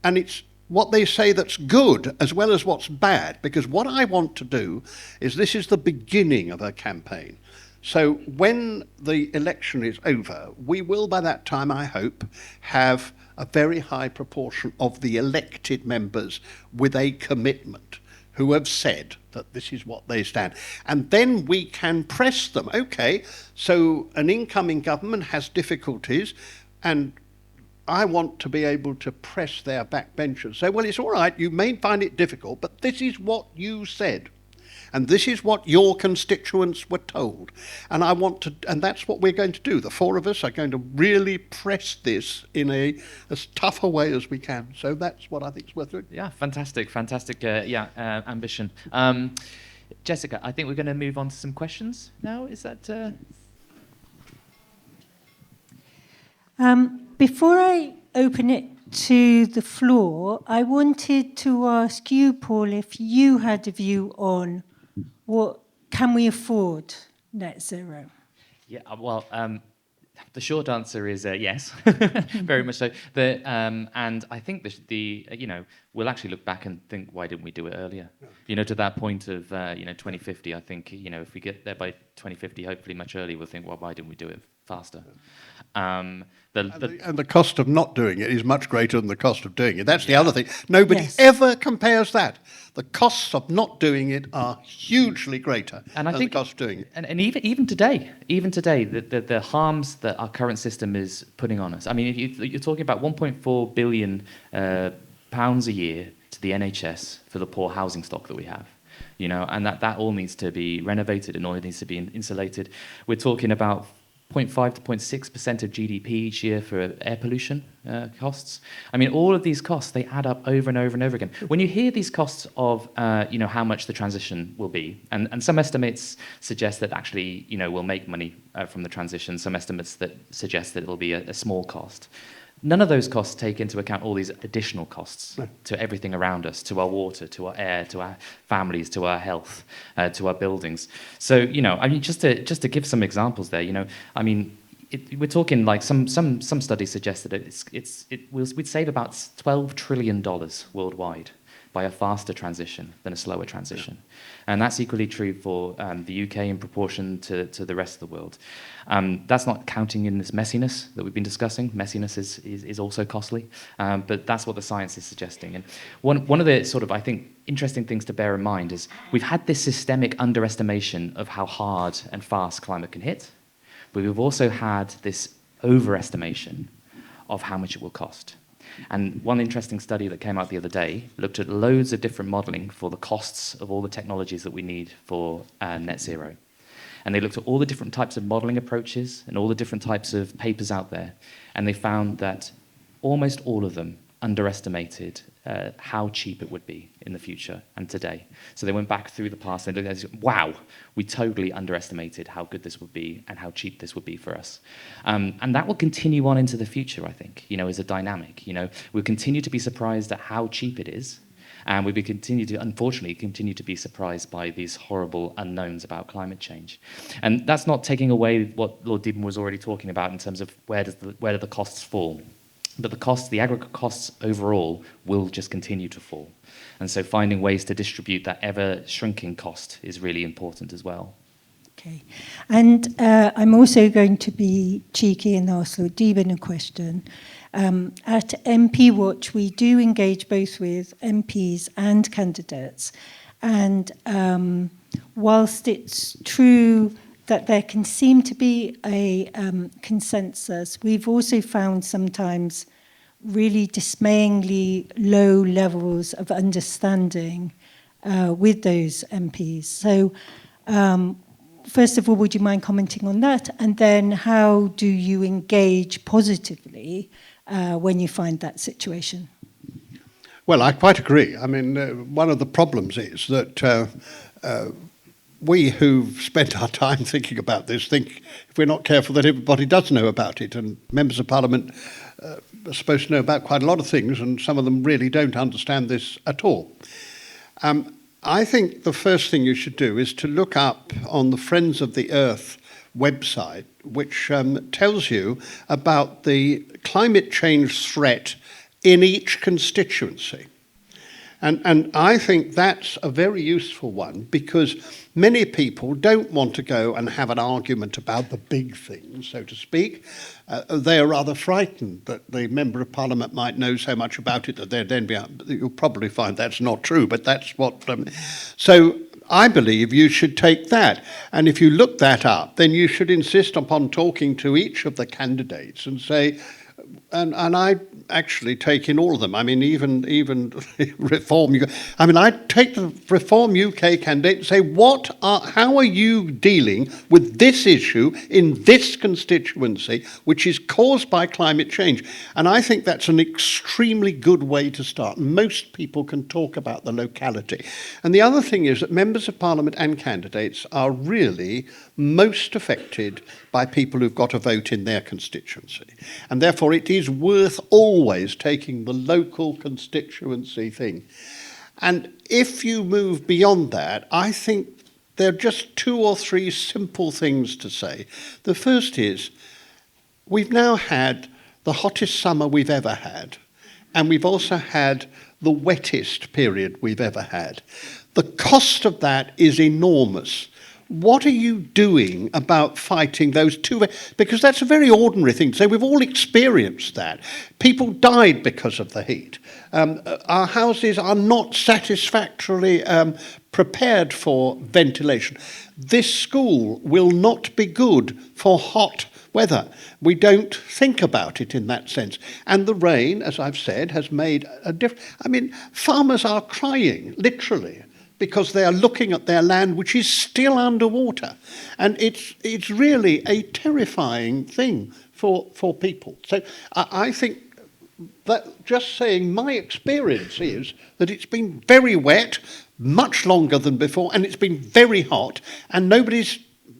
and it's what they say that's good as well as what's bad, because what I want to do is this is the beginning of a campaign. So when the election is over, we will by that time, I hope, have a very high proportion of the elected members with a commitment who have said that this is what they stand. And then we can press them. Okay, so an incoming government has difficulties, and I want to be able to press their backbenchers. Say, well, it's all right, you may find it difficult, but this is what you said. And this is what your constituents were told. And I want to, and that's what we're going to do. The four of us are going to really press this in as tough a way as we can. So that's what I think is worth doing. Yeah, fantastic, ambition. Jessica, I think we're going to move on to some questions now. Is that... Before I open it to the floor, I wanted to ask you, Paul, if you had a view on what can we afford net zero? Yeah, well, the short answer is yes, very much so. And I think we'll actually look back and think, why didn't we do it earlier? To that point of 2050. I think if we get there by 2050, hopefully much earlier, we'll think, well, why didn't we do it faster? And the cost of not doing it is much greater than the cost of doing it. That's the other thing. Nobody ever compares that. The costs of not doing it are hugely greater than the cost of doing it. And even today, the harms that our current system is putting on us. I mean, you're talking about 1.4 billion pounds a year to the NHS for the poor housing stock that we have. And that all needs to be renovated and all needs to be insulated. We're talking about 0.5 to 0.6% of GDP each year for air pollution costs. I mean, all of these costs, they add up over and over and over again. When you hear these costs of, how much the transition will be, and some estimates suggest that actually, we'll make money from the transition, some estimates that suggest that it'll be a small cost. None of those costs take into account all these additional costs to everything around us, to our water, to our air, to our families, to our health, to our buildings. So, just to give some examples there, we're talking like some studies suggest that we'd save about $12 trillion worldwide by a faster transition than a slower transition. And that's equally true for the UK in proportion to the rest of the world. That's not counting in this messiness that we've been discussing. Messiness is also costly, but that's what the science is suggesting. And one of the sort of, I think, interesting things to bear in mind is we've had this systemic underestimation of how hard and fast climate can hit, but we've also had this overestimation of how much it will cost. And one interesting study that came out the other day looked at loads of different modelling for the costs of all the technologies that we need for net zero. And they looked at all the different types of modelling approaches and all the different types of papers out there. And they found that almost all of them underestimated how cheap it would be in the future and today. So they went back through the past and looked at it and said, wow, we totally underestimated how good this would be and how cheap this would be for us. And that will continue on into the future, I think, as a dynamic. We'll continue to be surprised at how cheap it is. And we unfortunately continue to be surprised by these horrible unknowns about climate change. And that's not taking away what Lord Deben was already talking about in terms of where do the costs fall. But the aggregate costs overall will just continue to fall. And so finding ways to distribute that ever-shrinking cost is really important as well. Okay. And I'm also going to be cheeky and ask Lord Deben a question. At MP Watch, we do engage both with MPs and candidates. And whilst it's true that there can seem to be a consensus, we've also found sometimes really dismayingly low levels of understanding with those MPs. So first of all, would you mind commenting on that? And then how do you engage positively when you find that situation? Well, I quite agree. I mean, one of the problems is that we who've spent our time thinking about this think, if we're not careful, that everybody does know about it, and members of Parliament are supposed to know about quite a lot of things, and some of them really don't understand this at all. I think the first thing you should do is to look up on the Friends of the Earth website, which tells you about the climate change threat in each constituency. And I think that's a very useful one, because many people don't want to go and have an argument about the big things, so to speak. They are rather frightened that the Member of Parliament might know so much about it that they're then you'll probably find that's not true, but that's what... So I believe you should take that. And if you look that up, then you should insist upon talking to each of the candidates and say... And I actually take in all of them. I mean, even Reform UK. I mean, I take the Reform UK candidate and say, how are you dealing with this issue in this constituency, which is caused by climate change? And I think that's an extremely good way to start. Most people can talk about the locality. And the other thing is that members of Parliament and candidates are really most affected by people who've got a vote in their constituency. And therefore it is worth always taking the local constituency thing. And if you move beyond that, I think there are just 2 or 3 simple things to say. The first is, we've now had the hottest summer we've ever had, and we've also had the wettest period we've ever had. The cost of that is enormous. What are you doing about fighting those two? Because that's a very ordinary thing to say. We've all experienced that. People died because of the heat. Our houses are not satisfactorily prepared for ventilation. This school will not be good for hot weather. We don't think about it in that sense. And the rain, as I've said, has made a difference. I mean, farmers are crying, literally, because they are looking at their land which is still underwater. And it's really a terrifying thing for people. So I think that just saying my experience is that it's been very wet, much longer than before, and it's been very hot, and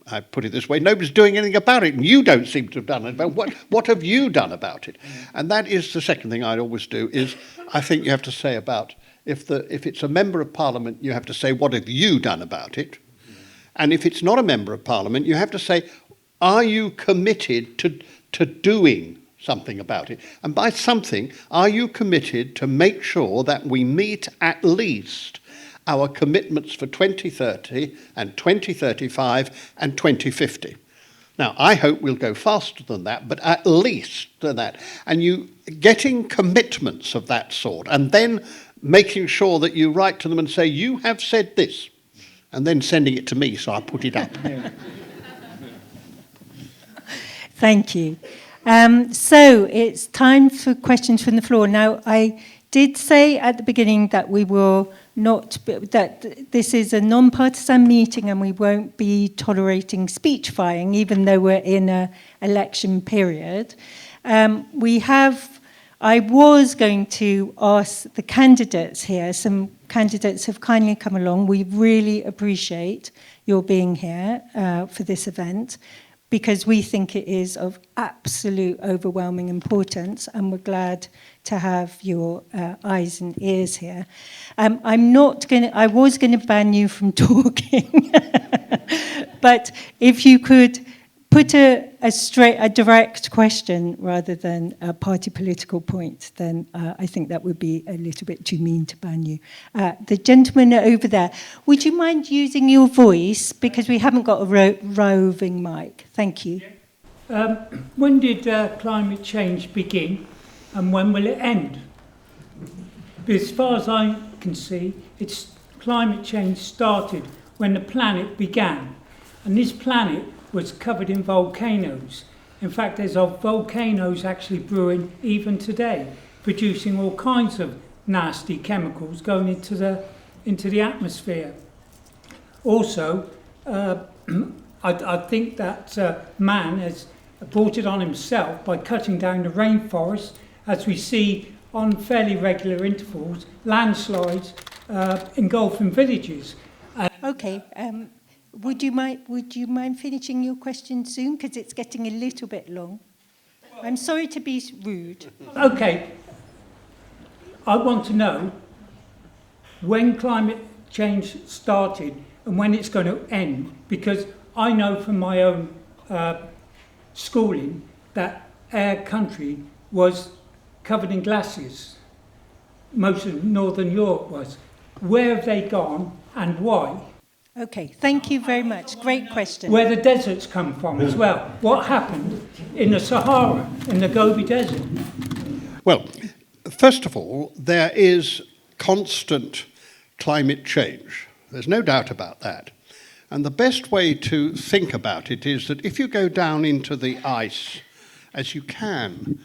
I put it this way, nobody's doing anything about it, and you don't seem to have done it. What have you done about it? And that is the second thing I'd always do, is I think you have to say about, if it's a Member of Parliament, you have to say, what have you done about it? And if it's not a Member of Parliament, you have to say, are you committed to doing something about it? And by something, are you committed to make sure that we meet at least our commitments for 2030 and 2035 and 2050? Now, I hope we'll go faster than that, but at least than that. And you getting commitments of that sort, and then making sure that you write to them and say, you have said this, and then sending it to me so I put it up. Thank you. So it's time for questions from the floor. Now, I did say at the beginning that we will not, that this is a non-partisan meeting and we won't be tolerating speech firing, even though we're in an election period. We have I was going to ask the candidates here. Some candidates have kindly come along. We really appreciate your being here for this event, because we think it is of absolute overwhelming importance, and we're glad to have your eyes and ears here. I was going to ban you from talking, but if you could put a direct question rather than a party political point, then I think that would be a little bit too mean to ban you. The gentleman over there, would you mind using your voice, because we haven't got a roving mic? Thank you. When did climate change begin, and when will it end? As far as I can see, climate change started when the planet began, and this planet was covered in volcanoes. In fact, there's volcanoes actually brewing even today, producing all kinds of nasty chemicals going into the atmosphere. Also, I think that man has brought it on himself by cutting down the rainforest, as we see on fairly regular intervals, landslides engulfing villages. Okay. Would you mind finishing your question soon, because it's getting a little bit long? I'm sorry to be rude. Okay. I want to know when climate change started and when it's going to end, because I know from my own schooling that our country was covered in glaciers. Most of Northern Europe was. Where have they gone and why? Okay, thank you very much. Great question. Where the deserts come from as well. What happened in the Sahara, in the Gobi Desert? Well, first of all, there is constant climate change. There's no doubt about that. And the best way to think about it is that if you go down into the ice, as you can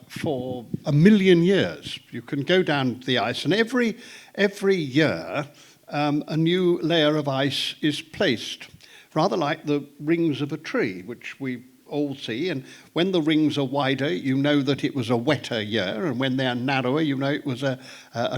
for 1 million years, you can go down the ice, and every year a new layer of ice is placed, rather like the rings of a tree, which we all see. And when the rings are wider, you know that it was a wetter year, and when they're narrower, you know it was a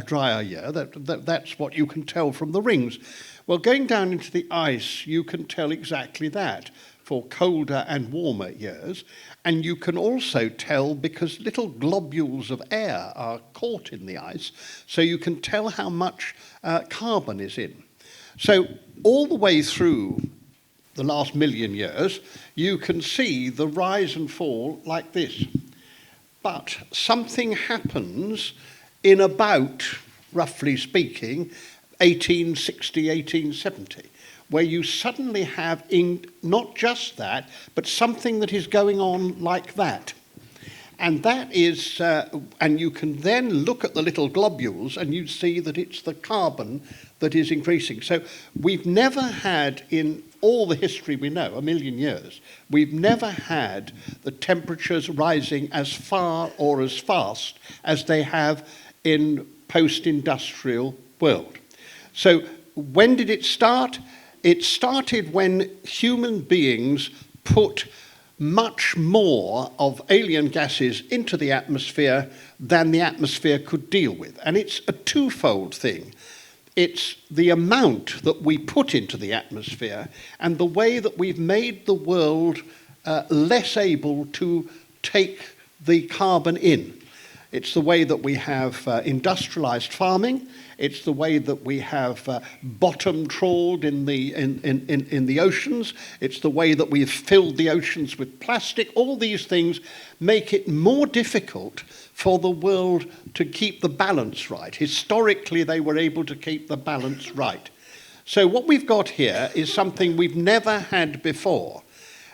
drier year. That's what you can tell from the rings. Well, going down into the ice, you can tell exactly that for colder and warmer years. And you can also tell because little globules of air are caught in the ice, so you can tell how much carbon is in. So all the way through the last 1 million years, you can see the rise and fall like this. But something happens in about, roughly speaking, 1860, 1870. Where you suddenly have not just that, but something that is going on like that. And that is, and you can then look at the little globules and you see that it's the carbon that is increasing. So we've never had, in all the history we know, 1 million years, we've never had the temperatures rising as far or as fast as they have in post-industrial world. So when did it start? It started when human beings put much more of alien gases into the atmosphere than the atmosphere could deal with. And it's a twofold thing. It's the amount that we put into the atmosphere and the way that we've made the world less able to take the carbon in. It's the way that we have industrialized farming. It's the way that we have bottom trawled in the oceans. It's the way that we've filled the oceans with plastic. All these things make it more difficult for the world to keep the balance right. Historically, they were able to keep the balance right. So what we've got here is something we've never had before.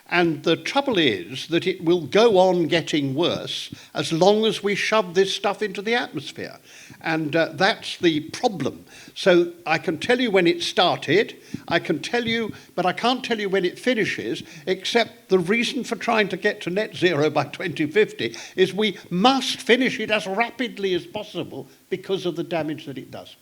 And the trouble is that it will go on getting worse as long as we shove this stuff into the atmosphere. And that's the problem. So I can tell you when it started, I can tell you, but I can't tell you when it finishes, except the reason for trying to get to net zero by 2050 is we must finish it as rapidly as possible because of the damage that it does.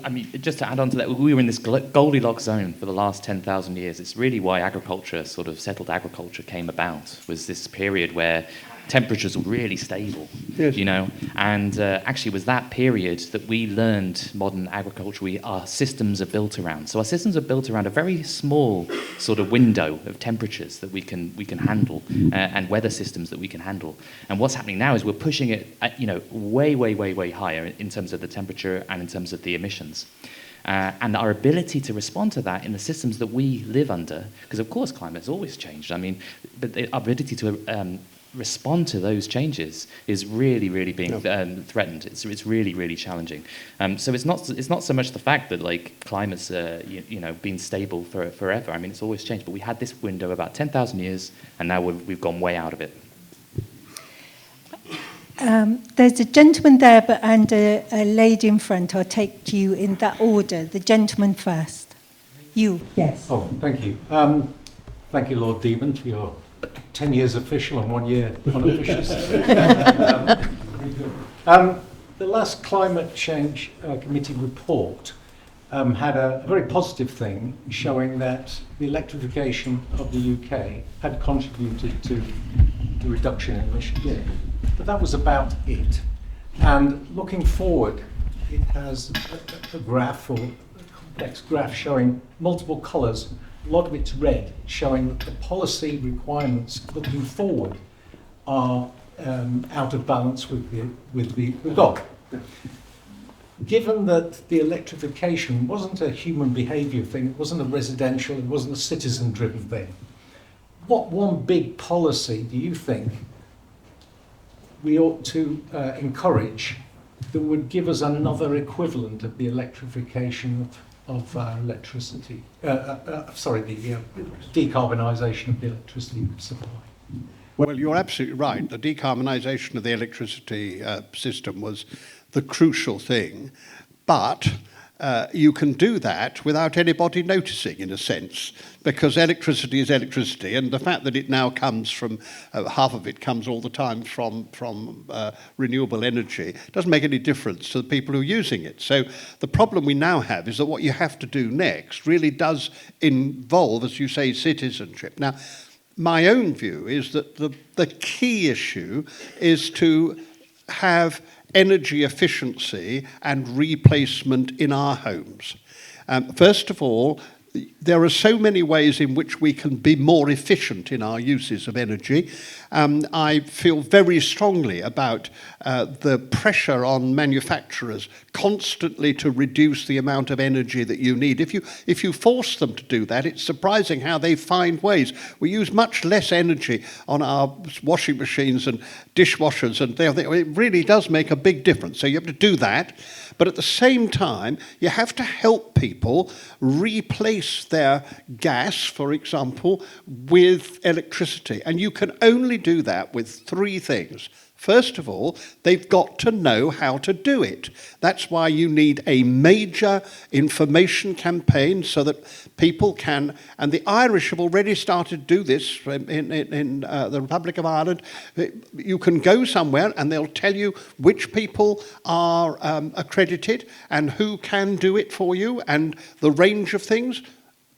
I mean, just to add on to that, we were in this Goldilocks zone for the last 10,000 years. It's really why agriculture, sort of settled agriculture, came about, was this period where temperatures were really stable, Yes. you know, and actually it was that period that we learned modern agriculture. Our systems are built around. So our systems are built around a very small sort of window of temperatures that we can handle, and weather systems that we can handle. And what's happening now is we're pushing it, way higher in terms of the temperature and in terms of the emissions. And our ability to respond to that in the systems that we live under, because of course climate has always changed. I mean, but our ability to respond to those changes is really being threatened. It's really challenging. So it's not so much the fact that like climate's been stable forever. I mean, it's always changed. But we had this window about 10,000 years, and now we've gone way out of it. There's a gentleman there and a lady in front. I'll take you in that order. The gentleman first. You. Yes. Oh, thank you. Thank you, Lord Deben, for your 10 years official and 1 year unofficial. The last Climate Change Committee report had a very positive thing showing that the electrification of the UK had contributed to the reduction in emissions. Yeah. But that was about it. And looking forward, it has a graph, or a complex graph, showing multiple colours. A lot of it's red, showing that the policy requirements looking forward are out of balance with the goal. Given that the electrification wasn't a human behaviour thing, it wasn't a residential, it wasn't a citizen-driven thing, what one big policy do you think we ought to encourage that would give us another equivalent of the electrification of electricity? The decarbonisation of the electricity supply. Well, you're absolutely right. The decarbonisation of the electricity system was the crucial thing, but you can do that without anybody noticing, in a sense, because electricity is electricity, and the fact that it now comes from, half of it comes all the time from renewable energy, doesn't make any difference to the people who are using it. So the problem we now have is that what you have to do next really does involve, as you say, citizenship. Now, my own view is that the key issue is to have energy efficiency and replacement in our homes. First of all, there are so many ways in which we can be more efficient in our uses of energy. I feel very strongly about the pressure on manufacturers constantly to reduce the amount of energy that you need. If you force them to do that, it's surprising how they find ways. We use much less energy on our washing machines and dishwashers, and it really does make a big difference. So you have to do that. But at the same time, you have to help people replace their gas, for example, with electricity. And you can only do that with three things. First of all, they've got to know how to do it. That's why you need a major information campaign so that people can, and the Irish have already started to do this in the Republic of Ireland. You can go somewhere and they'll tell you which people are accredited and who can do it for you and the range of things.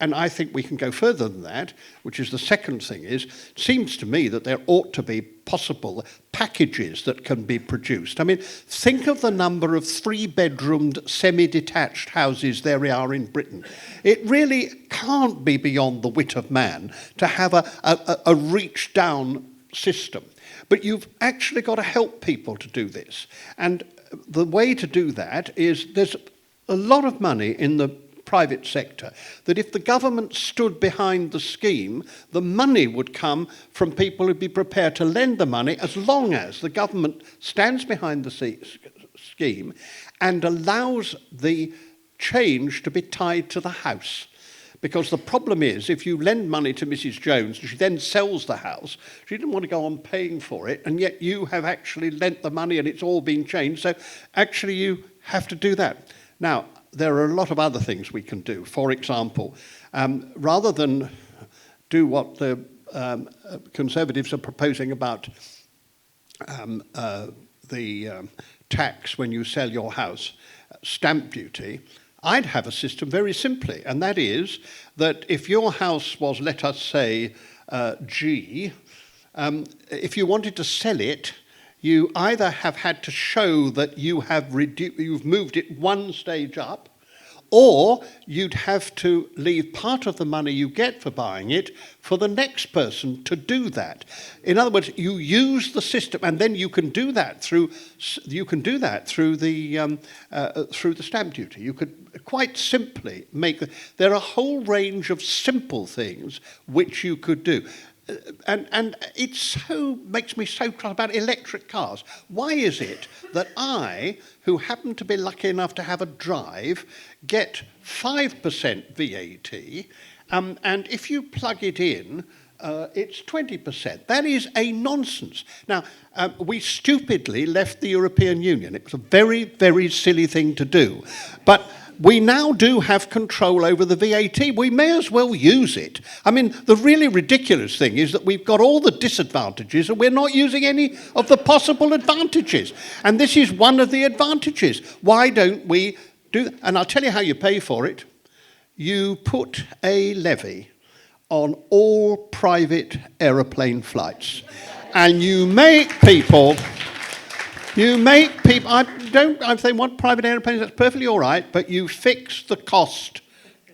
And I think we can go further than that, which is the second thing is, it seems to me that there ought to be possible packages that can be produced. I mean, think of the number of 3-bedroomed, semi-detached houses there are in Britain. It really can't be beyond the wit of man to have a reach-down system. But you've actually got to help people to do this. And the way to do that is there's a lot of money in the private sector, that if the government stood behind the scheme, the money would come from people who'd be prepared to lend the money as long as the government stands behind the scheme and allows the change to be tied to the house. Because the problem is, if you lend money to Mrs. Jones and she then sells the house, she didn't want to go on paying for it, and yet you have actually lent the money and it's all been changed, so actually you have to do that. Now, there are a lot of other things we can do. For example, rather than do what the Conservatives are proposing about the tax when you sell your house, stamp duty, I'd have a system very simply, and that is that if your house was, let us say, G, if you wanted to sell it, you either have had to show that you've moved it one stage up, or you'd have to leave part of the money you get for buying it for the next person to do that. In other words, you use the system, and then you can do that through the stamp duty. You could quite simply there are a whole range of simple things which you could do. And it makes me so cross about electric cars. Why is it that I, who happen to be lucky enough to have a drive, get 5% VAT, and if you plug it in, it's 20%. That is a nonsense. Now, we stupidly left the European Union. It was a very, very silly thing to do. But we now do have control over the VAT. We may as well use it. I mean, the really ridiculous thing is that we've got all the disadvantages and we're not using any of the possible advantages. And this is one of the advantages. Why don't we do that? And I'll tell you how you pay for it. You put a levy on all private aeroplane flights. And you make people, if they want private aeroplanes, that's perfectly all right, but you fix the cost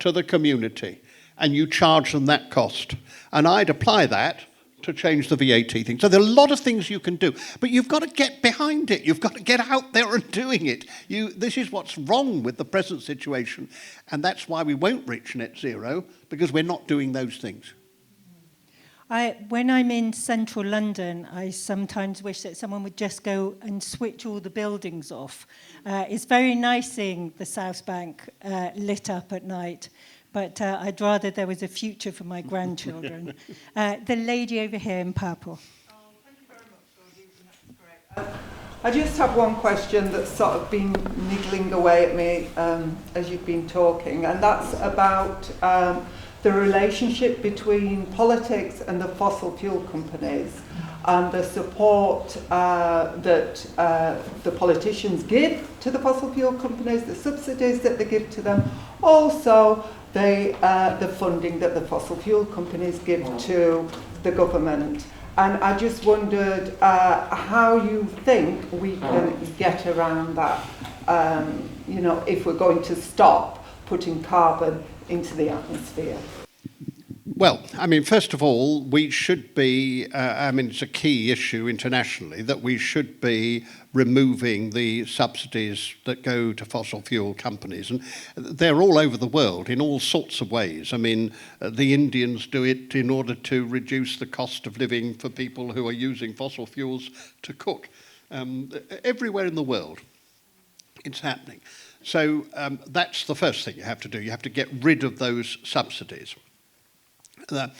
to the community and you charge them that cost. And I'd apply that to change the VAT thing. So there are a lot of things you can do, but you've got to get behind it. You've got to get out there and doing it. This is what's wrong with the present situation, and that's why we won't reach net zero, because we're not doing those things. When I'm in central London, I sometimes wish that someone would just go and switch all the buildings off. It's very nice seeing the South Bank lit up at night, but I'd rather there was a future for my grandchildren. The lady over here in purple. Thank you very much, Georgie. That's great. I just have one question that's sort of been niggling away at me as you've been talking, and that's about the relationship between politics and the fossil fuel companies and the support that the politicians give to the fossil fuel companies, the subsidies that they give to them, also the funding that the fossil fuel companies give to the government. And I just wondered how you think we can get around that, if we're going to stop putting carbon into the atmosphere. Well, I mean, first of all, we should be, it's a key issue internationally, that we should be removing the subsidies that go to fossil fuel companies. And they're all over the world in all sorts of ways. I mean, the Indians do it in order to reduce the cost of living for people who are using fossil fuels to cook. Everywhere in the world, it's happening. So that's the first thing you have to do. You have to get rid of those subsidies. The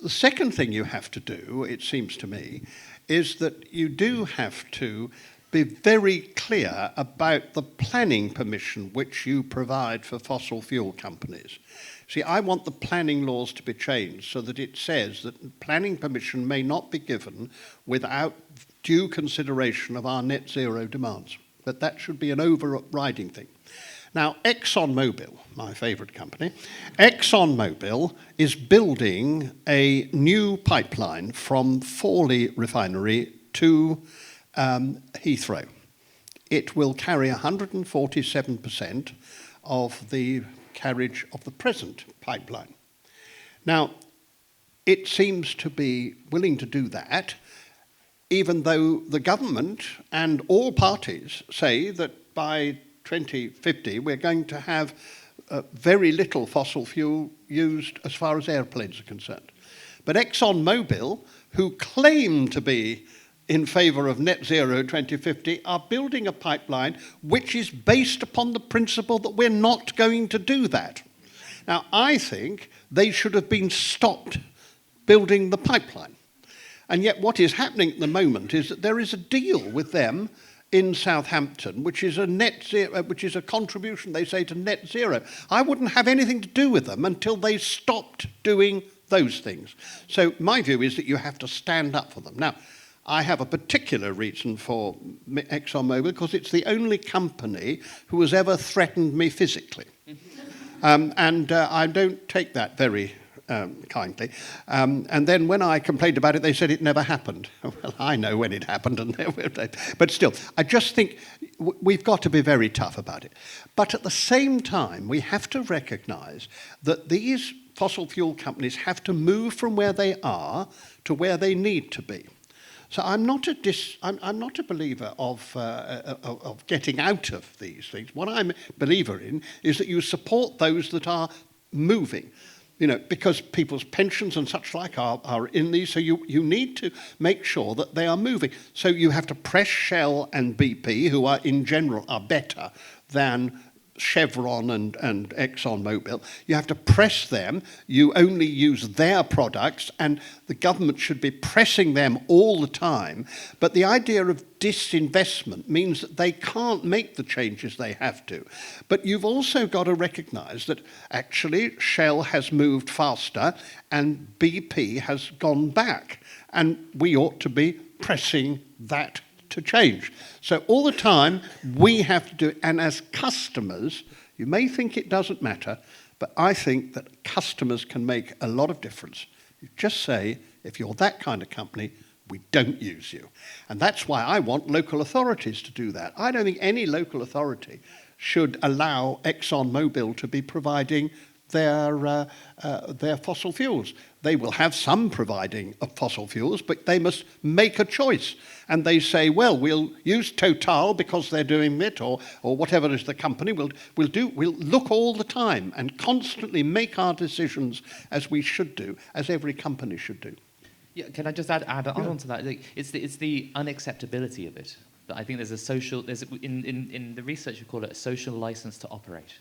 second thing you have to do, it seems to me, is that you do have to be very clear about the planning permission which you provide for fossil fuel companies. See, I want the planning laws to be changed so that it says that planning permission may not be given without due consideration of our net zero demands. But that should be an overriding thing. Now, ExxonMobil, my favourite company, ExxonMobil is building a new pipeline from Fawley Refinery to Heathrow. It will carry 147% of the carriage of the present pipeline. Now, it seems to be willing to do that, even though the government and all parties say that by 2050, we're going to have very little fossil fuel used as far as airplanes are concerned. But ExxonMobil, who claim to be in favour of net zero 2050, are building a pipeline which is based upon the principle that we're not going to do that. Now, I think they should have been stopped building the pipeline. And yet what is happening at the moment is that there is a deal with them in Southampton, which is a net zero, which is a contribution, they say, to net zero. I wouldn't have anything to do with them until they stopped doing those things. So my view is that you have to stand up for them. Now, I have a particular reason for ExxonMobil because it's the only company who has ever threatened me physically. And I don't take that very kindly. And then when I complained about it, they said it never happened. Well, I know when it happened, but still, I just think we've got to be very tough about it. But at the same time, we have to recognise that these fossil fuel companies have to move from where they are to where they need to be. So I'm not a believer of getting out of these things. What I'm a believer in is that you support those that are moving, because people's pensions and such like are in these. So you need to make sure that they are moving. So you have to press Shell and BP, who are in general are better than Chevron and ExxonMobil. You have to press them. You only use their products, and the government should be pressing them all the time. But the idea of disinvestment means that they can't make the changes they have to. But you've also got to recognise that actually Shell has moved faster and BP has gone back, and we ought to be pressing that to change. So all the time we have to do it, and as customers, you may think it doesn't matter, but I think that customers can make a lot of difference. You just say, if you're that kind of company, we don't use you. And that's why I want local authorities to do that. I don't think any local authority should allow ExxonMobil to be providing their fossil fuels. They will have some providing of fossil fuels, but they must make a choice. And they say, well, we'll use Total because they're doing it, or whatever is the company. We'll look all the time and constantly make our decisions as we should do, as every company should do. Yeah, can I just add on to that? It's the unacceptability of it. That I think in the research we call it a social license to operate.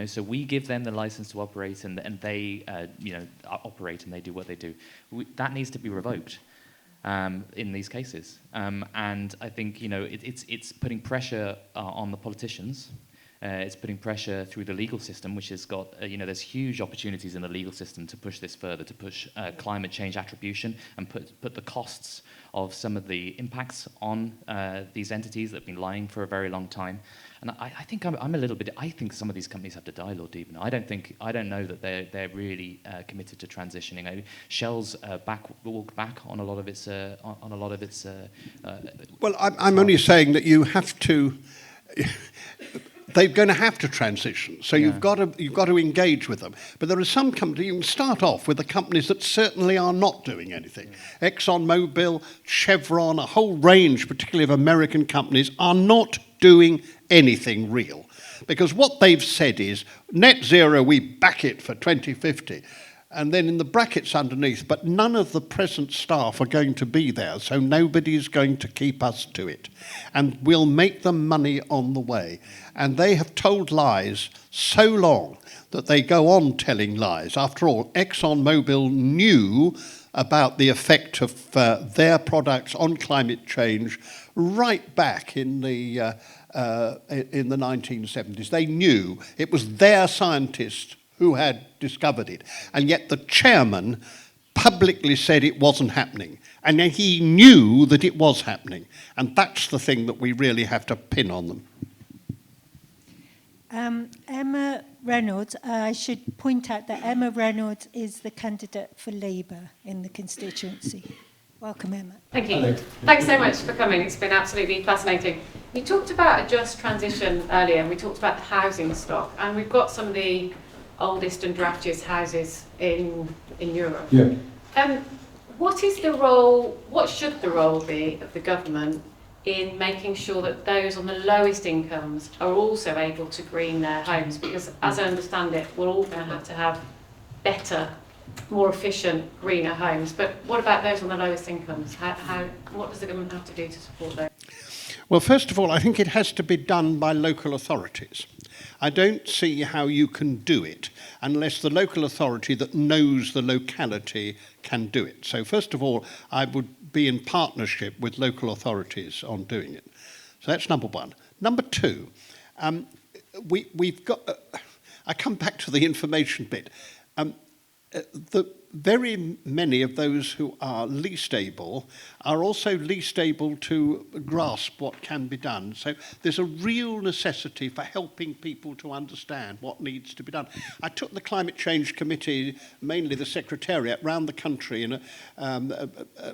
So we give them the license to operate, and they, operate and they do what they do. That needs to be revoked in these cases. And I think it's putting pressure on the politicians. It's putting pressure through the legal system, which has got there's huge opportunities in the legal system to push this further, to push climate change attribution and put the costs of some of the impacts on these entities that have been lying for a very long time. And I think I'm a little bit. I think some of these companies have to die, Lord Deben. I don't know that they're really committed to transitioning. Shell's walked back on a lot of its Well, I'm only saying that you have to. They're going to have to transition, so you've got to engage with them. But there are some companies, you can start off with the companies that certainly are not doing anything. ExxonMobil, Chevron, a whole range, particularly of American companies, are not doing anything real. Because what they've said is, net zero, we back it for 2050. And then in the brackets underneath, but none of the present staff are going to be there, so nobody's going to keep us to it. And we'll make them money on the way. And they have told lies so long that they go on telling lies. After all, ExxonMobil knew about the effect of their products on climate change right back in the 1970s. They knew. It was their scientists who had discovered it. And yet the chairman publicly said it wasn't happening. And then he knew that it was happening. And that's the thing that we really have to pin on them. Emma Reynolds, I should point out that Emma Reynolds is the candidate for Labour in the constituency. Welcome, Emma. Thank you. Hello. Thanks so much for coming. It's been absolutely fascinating. You talked about a just transition earlier, and we talked about the housing stock, and we've got some of the oldest and draftiest houses in Europe. Yeah. What should the role be of the government in making sure that those on the lowest incomes are also able to green their homes? Because as I understand it, we're all going to have better, more efficient, greener homes. But what about those on the lowest incomes? What does the government have to do to support those? Well, first of all, I think it has to be done by local authorities. I don't see how you can do it unless the local authority that knows the locality can do it. So first of all, I would be in partnership with local authorities on doing it. So that's number one. Number two, we've got... I come back to the information bit. very many of those who are least able are also least able to grasp what can be done. So there's a real necessity for helping people to understand what needs to be done. I took the Climate Change Committee, mainly the Secretariat, round the country in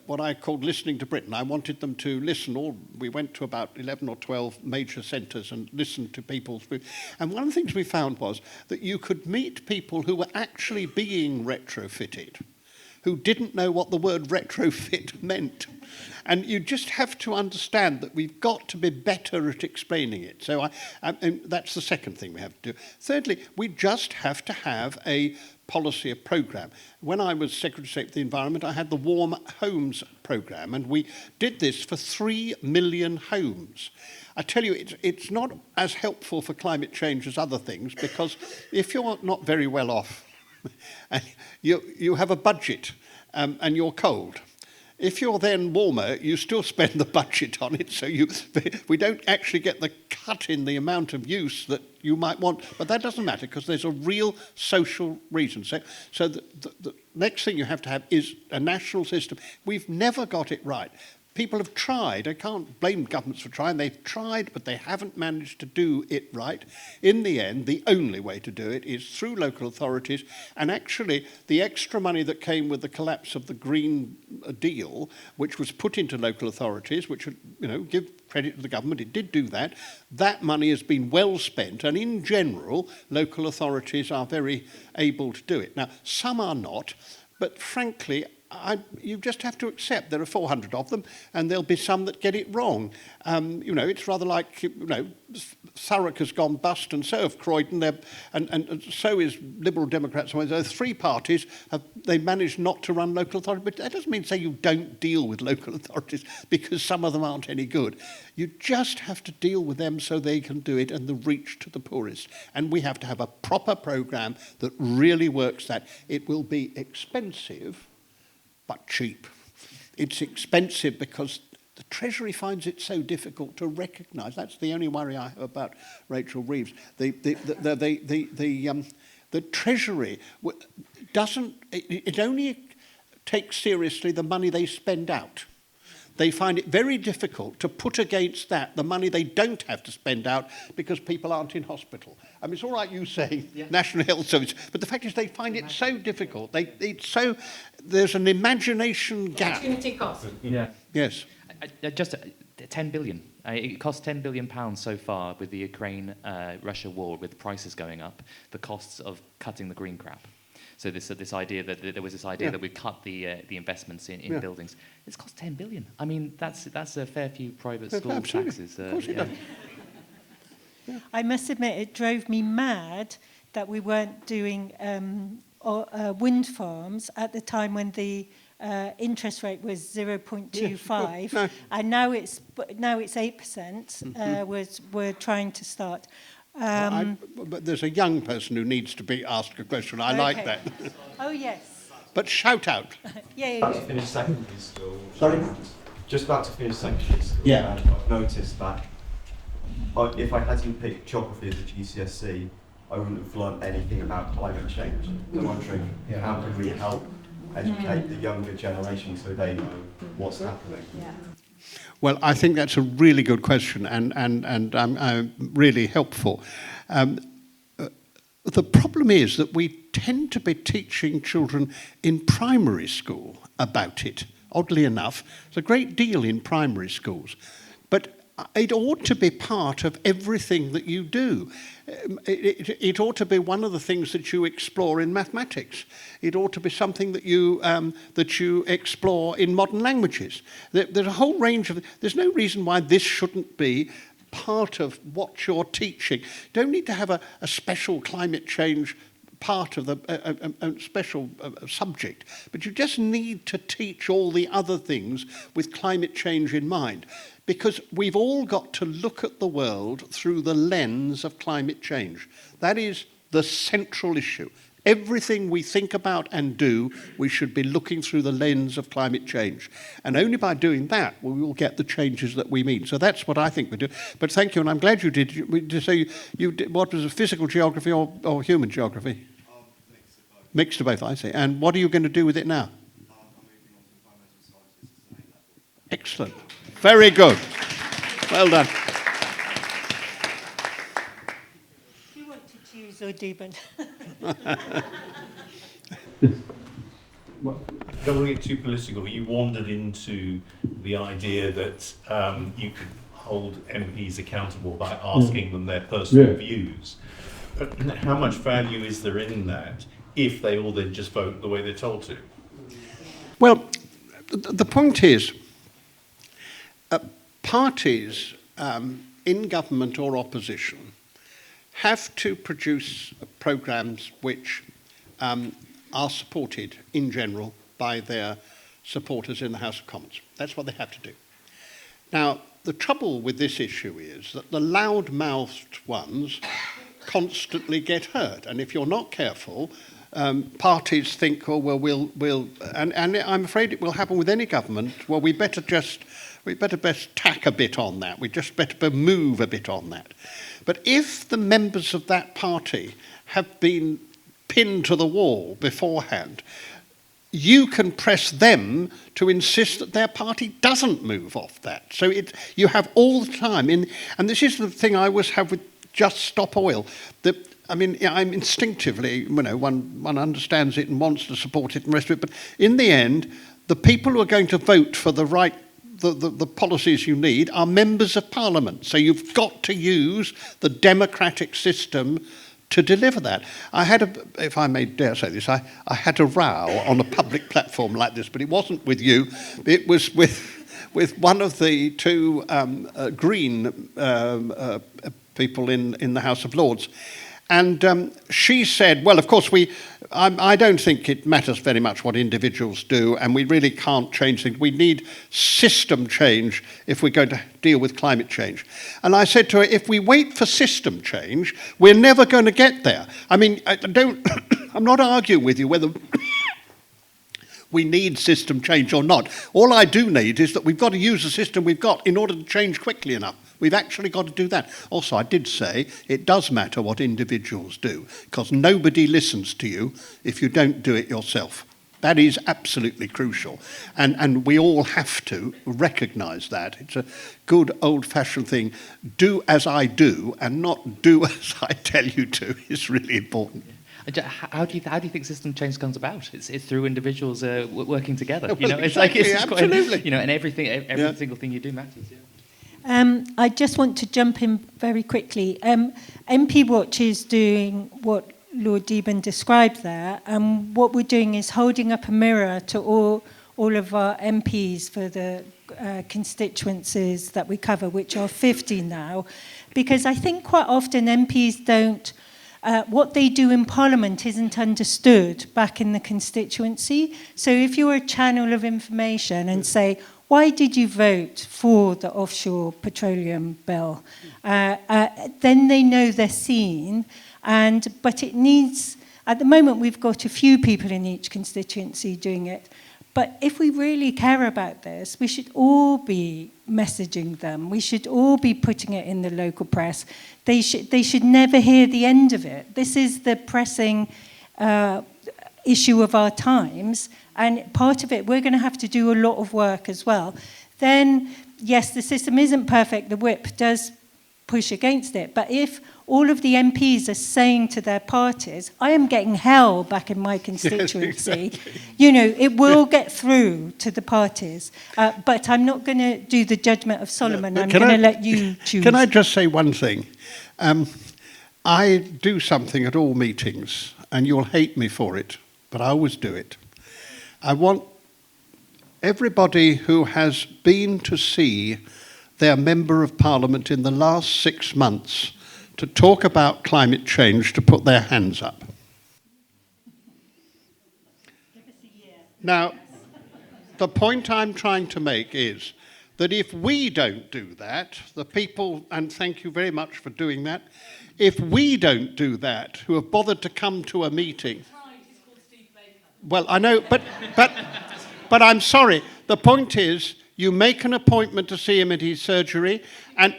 what I called Listening to Britain. I wanted them to listen. We went to about 11 or 12 major centres and listened to people. And one of the things we found was that you could meet people who were actually being retrofitted, who didn't know what the word retrofit meant. And you just have to understand that we've got to be better at explaining it. So and that's the second thing we have to do. Thirdly, we just have to have a policy, a programme. When I was Secretary of State for the Environment, I had the Warm Homes programme, and we did this for 3 million homes. I tell you, it's not as helpful for climate change as other things, because if you're not very well off, and you have a budget and you're cold. If you're then warmer, you still spend the budget on it, so we don't actually get the cut in the amount of use that you might want. But that doesn't matter, because there's a real social reason. So the next thing you have to have is a national system. We've never got it right. People have tried. I can't blame governments for trying. They've tried, but they haven't managed to do it right. In the end, the only way to do it is through local authorities. And actually, the extra money that came with the collapse of the Green Deal, which was put into local authorities, which would, give credit to the government, it did do that. That money has been well spent, and in general, local authorities are very able to do it. Now, some are not, but frankly, you just have to accept there are 400 of them, and there'll be some that get it wrong. It's rather like, Thurrock has gone bust, and so have Croydon, and so is Liberal Democrats. Those three parties, they managed not to run local authorities, but that doesn't mean to say you don't deal with local authorities, because some of them aren't any good. You just have to deal with them so they can do it, and the reach to the poorest. And we have to have a proper programme that really works that. It will be expensive, but cheap. It's expensive because the Treasury finds it so difficult to recognise. That's the only worry I have about Rachel Reeves. The Treasury doesn't. It only takes seriously the money they spend out. They find it very difficult to put against that the money they don't have to spend out because people aren't in hospital. I mean, it's all right you saying National Health Service, but the fact is they find it so difficult. There's an imagination gap. Opportunity cost. Yeah. Yes. Just 10 billion. It cost £10 billion so far with the Ukraine-Russia war, with prices going up, the costs of cutting the green crap. So this idea that there was this idea that we cut the investments in buildings. It's cost 10 billion. I mean, that's a fair few private school taxes. Of course it does. I must admit, it drove me mad that we weren't doing wind farms at the time when the interest rate was 0.25, no. and now it's 8%. We're trying to start. But there's a young person who needs to be asked a question. I like that. Oh, yes. But shout out. Yeah. About to finish secondary school. Sorry? Just about to finish secondary school. Yeah. And I've noticed that if I hadn't picked geography as a GCSE, I wouldn't have learned anything about climate change. So I'm wondering, how can we help educate the younger generation so they know what's happening? Yeah. Well, I think that's a really good question and really helpful. The problem is that we tend to be teaching children in primary school about it. Oddly enough, there's a great deal in primary schools. But it ought to be part of everything that you do. It ought to be one of the things that you explore in mathematics. It ought to be something that you explore in modern languages. There's a whole range of. There's no reason why this shouldn't be part of what you're teaching. You don't need to have a special climate change part of a special subject, but you just need to teach all the other things with climate change in mind. Because we've all got to look at the world through the lens of climate change. That is the central issue. Everything we think about and do, we should be looking through the lens of climate change. And only by doing that will we get the changes that we mean. So that's what I think we do. But thank you, and I'm glad you did. So you did, what was it, physical geography or human geography? Mix of both. Mixed to both, I see. And what are you going to do with it now? Excellent. Very good. Well done. Do you want to choose or Deben? Well, don't want to get too political. You wandered into the idea that you could hold MPs accountable by asking them their personal views. But how much value is there in that if they all then just vote the way they're told to? Well, the point is, parties in government or opposition have to produce programmes which are supported in general by their supporters in the House of Commons. That's what they have to do. Now, the trouble with this issue is that the loud-mouthed ones constantly get heard, and if you're not careful, parties think, oh, well, we'll and I'm afraid it will happen with any government, well, we better best tack a bit on that, we just better move a bit on that. But if the members of that party have been pinned to the wall beforehand, you can press them to insist that their party doesn't move off that. So you have all the time, and this is the thing I always have with Just Stop Oil. I'm instinctively, one understands it and wants to support it and the rest of it, but in the end, the people who are going to vote for the policies you need are members of Parliament. So you've got to use the democratic system to deliver that. I had if I may dare say this, I had a row on a public platform like this, but it wasn't with you. It was with one of the two Green people in the House of Lords. And she said, well, of course, I don't think it matters very much what individuals do, and we really can't change things. We need system change if we're going to deal with climate change. And I said to her, if we wait for system change, we're never going to get there. I mean, I'm not arguing with you whether we need system change or not. All I do need is that we've got to use the system we've got in order to change quickly enough. We've actually got to do that. Also, I did say it does matter what individuals do, because nobody listens to you if you don't do it yourself. That is absolutely crucial. And we all have to recognise that. It's a good old-fashioned thing. Do as I do and not do as I tell you to is really important. How do you think system change comes about? It's through individuals working together. Well, It's exactly, like absolutely. And every single thing you do matters. Yeah. I just want to jump in very quickly. MP Watch is doing what Lord Deben described there, and what we're doing is holding up a mirror to all of our MPs for the constituencies that we cover, which are 50 now, because I think quite often MPs don't, what they do in Parliament isn't understood back in the constituency. So if you're a channel of information and say, why did you vote for the offshore petroleum bill? Then they know they're seen, but it needs, at the moment we've got a few people in each constituency doing it, but if we really care about this, we should all be messaging them. We should all be putting it in the local press. They should never hear the end of it. This is the pressing issue of our times, and part of it, we're going to have to do a lot of work as well. Then, yes, the system isn't perfect. The whip does push against it. But if all of the MPs are saying to their parties, I am getting hell back in my constituency, yes, it will get through to the parties. But I'm not going to do the judgment of Solomon. I'm going to let you choose. Can I just say one thing? I do something at all meetings, and you'll hate me for it, but I always do it. I want everybody who has been to see their Member of Parliament in the last 6 months to talk about climate change to put their hands up. Now, the point I'm trying to make is that if we don't do that, the people, and thank you very much for doing that, if we don't do that, who have bothered to come to a meeting... Well, I know, but I'm sorry. The point is, you make an appointment to see him at his surgery, and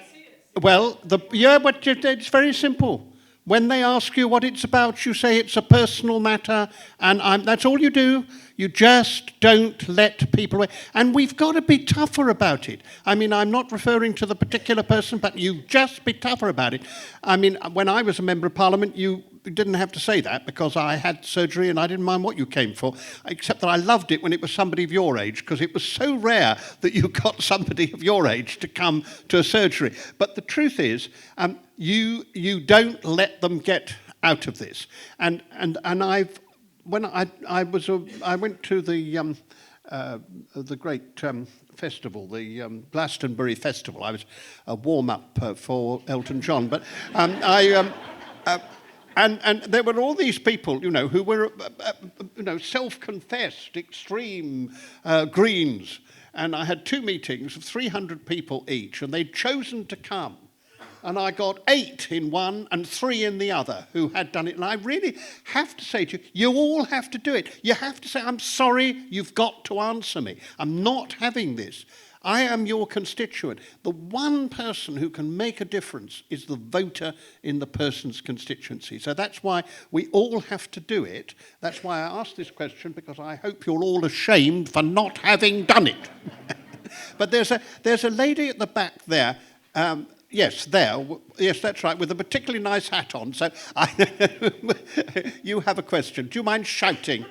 well, but it's very simple. when they ask you what it's about, you say it's a personal matter, and that's all you do. You just don't let people away. And we've got to be tougher about it. I mean, I'm not referring to the particular person, but you just be tougher about it. I mean, when I was a Member of Parliament, you didn't have to say that because I had surgery and I didn't mind what you came for, except that I loved it when it was somebody of your age, because it was so rare that you got somebody of your age to come to a surgery. But the truth is, you don't let them get out of this. And I went to the great festival, the Glastonbury Festival. I was a warm-up for Elton John, but and there were all these people, you know, who were, self-confessed extreme Greens. And I had 2 meetings of 300 people each, and they'd chosen to come. And I got 8 in one and 3 in the other who had done it. And I really have to say to you, you all have to do it. You have to say, I'm sorry, you've got to answer me. I'm not having this. I am your constituent. The one person who can make a difference is the voter in the person's constituency. So that's why we all have to do it. That's why I asked this question, because I hope you're all ashamed for not having done it. But there's a lady at the back there. Yes, there. Yes, that's right, with a particularly nice hat on. So you have a question. Do you mind shouting? Sure.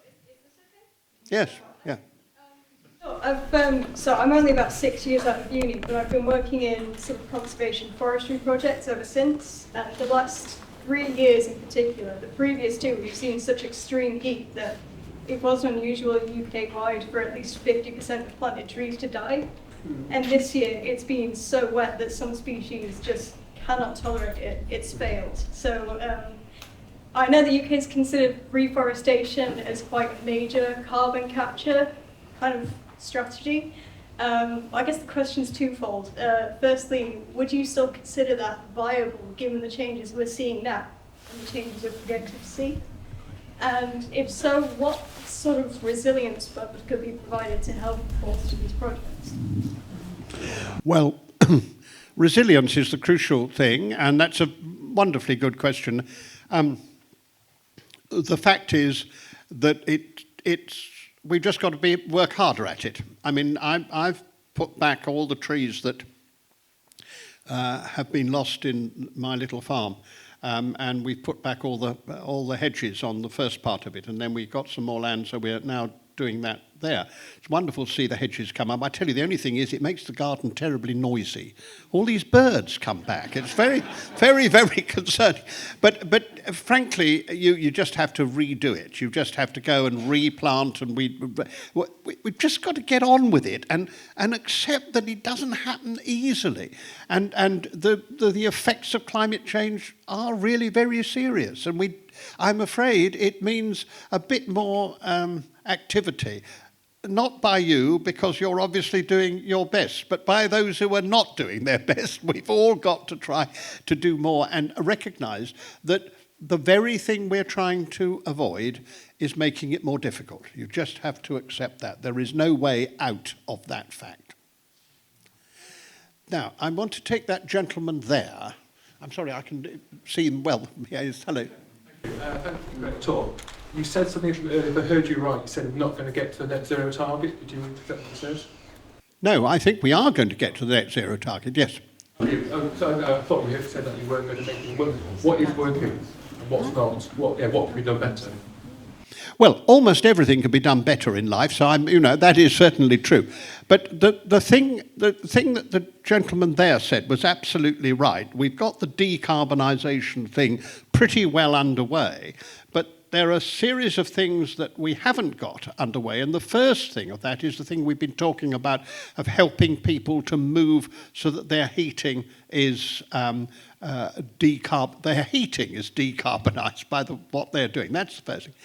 Is this okay? Yes, yeah. So I'm only about 6 years out of uni, but I've been working in sort of conservation forestry projects ever since. The last 3 years in particular, the previous 2, we've seen such extreme heat that it was unusual UK-wide for at least 50% of planted trees to die. And this year, it's been so wet that some species just cannot tolerate it. It's failed. So I know the UK has considered reforestation as quite a major carbon capture kind of strategy. I guess the question's twofold. Firstly, would you still consider that viable given the changes we're seeing now and the changes we're projected to see? And if so, what sort of resilience buffer could be provided to help foster these projects? Well, resilience is the crucial thing, and that's a wonderfully good question. The fact is that we've just got to work harder at it. I mean, I've put back all the trees that have been lost in my little farm. And we've put back all the hedges on the first part of it, and then we've got some more land, so we're now doing that there. It's wonderful to see the hedges come up. I tell you, the only thing is it makes the garden terribly noisy. All these birds come back. It's very, very, very concerning. But frankly, you just have to redo it. You just have to go and replant, and we've just got to get on with it and accept that it doesn't happen easily. And the effects of climate change are really very serious. And I'm afraid it means a bit more activity, not by you, because you're obviously doing your best, but by those who are not doing their best. We've all got to try to do more and recognise that the very thing we're trying to avoid is making it more difficult. You just have to accept that. There is no way out of that fact. Now, I want to take that gentleman there. I'm sorry, I can see him well. Yes, hello. Thank you for the talk. You said something earlier, if I heard you right, you said we're not going to get to the net zero target. Did you accept what you said? No, I think we are going to get to the net zero target, yes. So I thought you had said that you weren't going to make it work. What is working and what's not? What can be done better? Well, almost everything can be done better in life, so that is certainly true. But the thing that the gentleman there said was absolutely right. We've got the decarbonisation thing pretty well underway, but there are a series of things that we haven't got underway, and the first thing of that is the thing we've been talking about of helping people to move so that their heating is decarbonised by what they're doing. That's the first thing.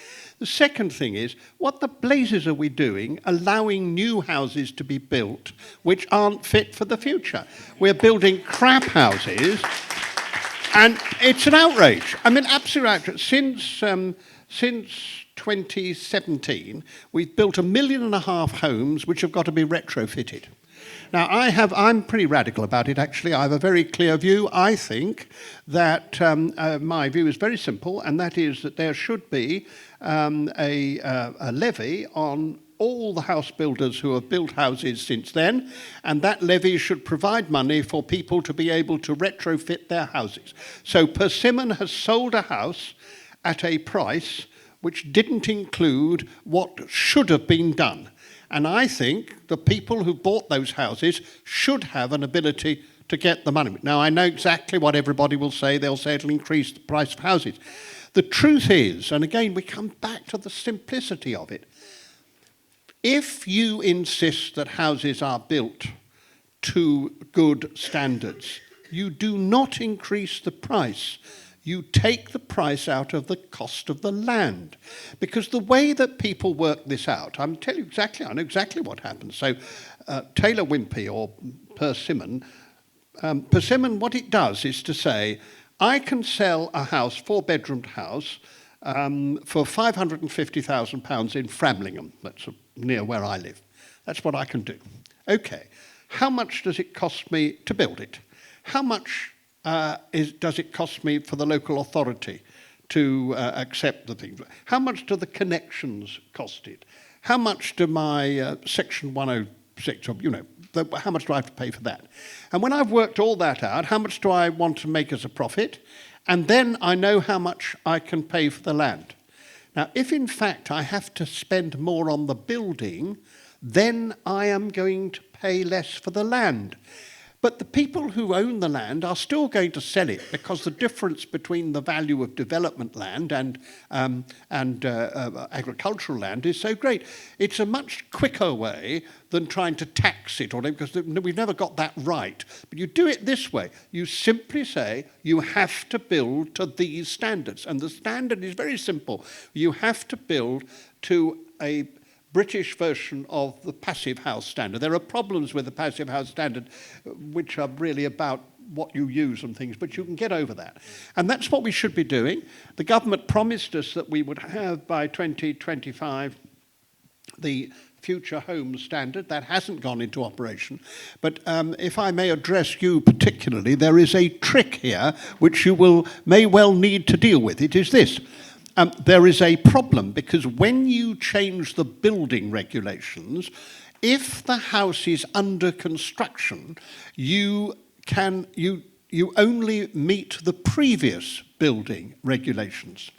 The second thing is, what the blazes are we doing allowing new houses to be built which aren't fit for the future? We're building crap houses, and it's an outrage. I mean, absolute outrage. Since 2017, we've built 1.5 million homes which have got to be retrofitted. Now, I'm pretty radical about it, actually. I have a very clear view. I think that my view is very simple, and that is that there should be a levy on all the house builders who have built houses since then, and that levy should provide money for people to be able to retrofit their houses. So Persimmon has sold a house at a price which didn't include what should have been done. And I think the people who bought those houses should have an ability to get the money. Now, I know exactly what everybody will say. They'll say it'll increase the price of houses. The truth is, and again, we come back to the simplicity of it, if you insist that houses are built to good standards, you do not increase the price. You take the price out of the cost of the land. Because the way that people work this out, I know exactly what happens. So Taylor Wimpey or Persimmon, what it does is to say, I can sell a house, 4-bedroomed house, for £550,000 in Framlingham. That's near where I live. That's what I can do. Okay, how much does it cost me to build it? How much does it cost me for the local authority to accept the things? How much do the connections cost it? How much do my Section 106, how much do I have to pay for that? And when I've worked all that out, how much do I want to make as a profit? And then I know how much I can pay for the land. Now, if in fact I have to spend more on the building, then I am going to pay less for the land. But the people who own the land are still going to sell it because the difference between the value of development land and agricultural land is so great. It's a much quicker way than trying to tax it, because we've never got that right. But you do it this way. You simply say you have to build to these standards. And the standard is very simple. You have to build to a British version of the passive house standard. There are problems with the passive house standard which are really about what you use and things, but you can get over that. And that's what we should be doing. The government promised us that we would have by 2025 the future home standard. That hasn't gone into operation. But if I may address you particularly, there is a trick here which you may well need to deal with. It is this. There is a problem because when you change the building regulations, if the house is under construction, you only meet the previous building regulations.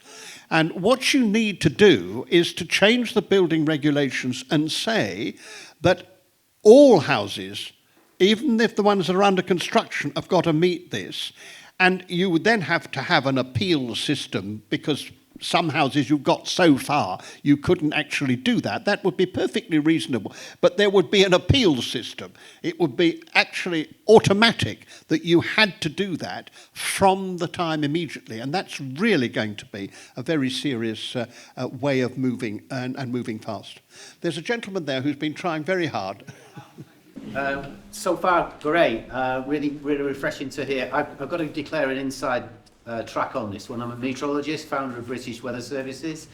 And what you need to do is to change the building regulations and say that all houses, even if the ones that are under construction, have got to meet this. And you would then have to have an appeal system because some houses you've got so far you couldn't actually do that. That would be perfectly reasonable. But there would be an appeal system. It would be actually automatic that you had to do that from the time immediately. And that's really going to be a very serious way of moving and moving fast. There's a gentleman there who's been trying very hard. So far, great. Really refreshing to hear. I've got to declare an inside track on this one. I'm a meteorologist, founder of British Weather Services.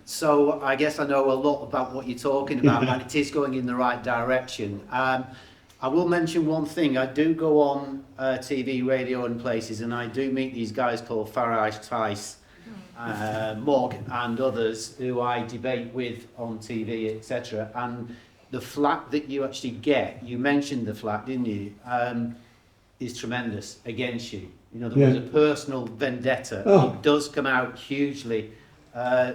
So I guess I know a lot about what you're talking about, and it is going in the right direction. I will mention one thing. I do go on TV, radio and places, and I do meet these guys called Farage, Tice, Mogg and others who I debate with on TV, etc. And the flack that you actually get, you mentioned the flack, didn't you, is tremendous against you. You know, there was a personal vendetta. It does come out hugely.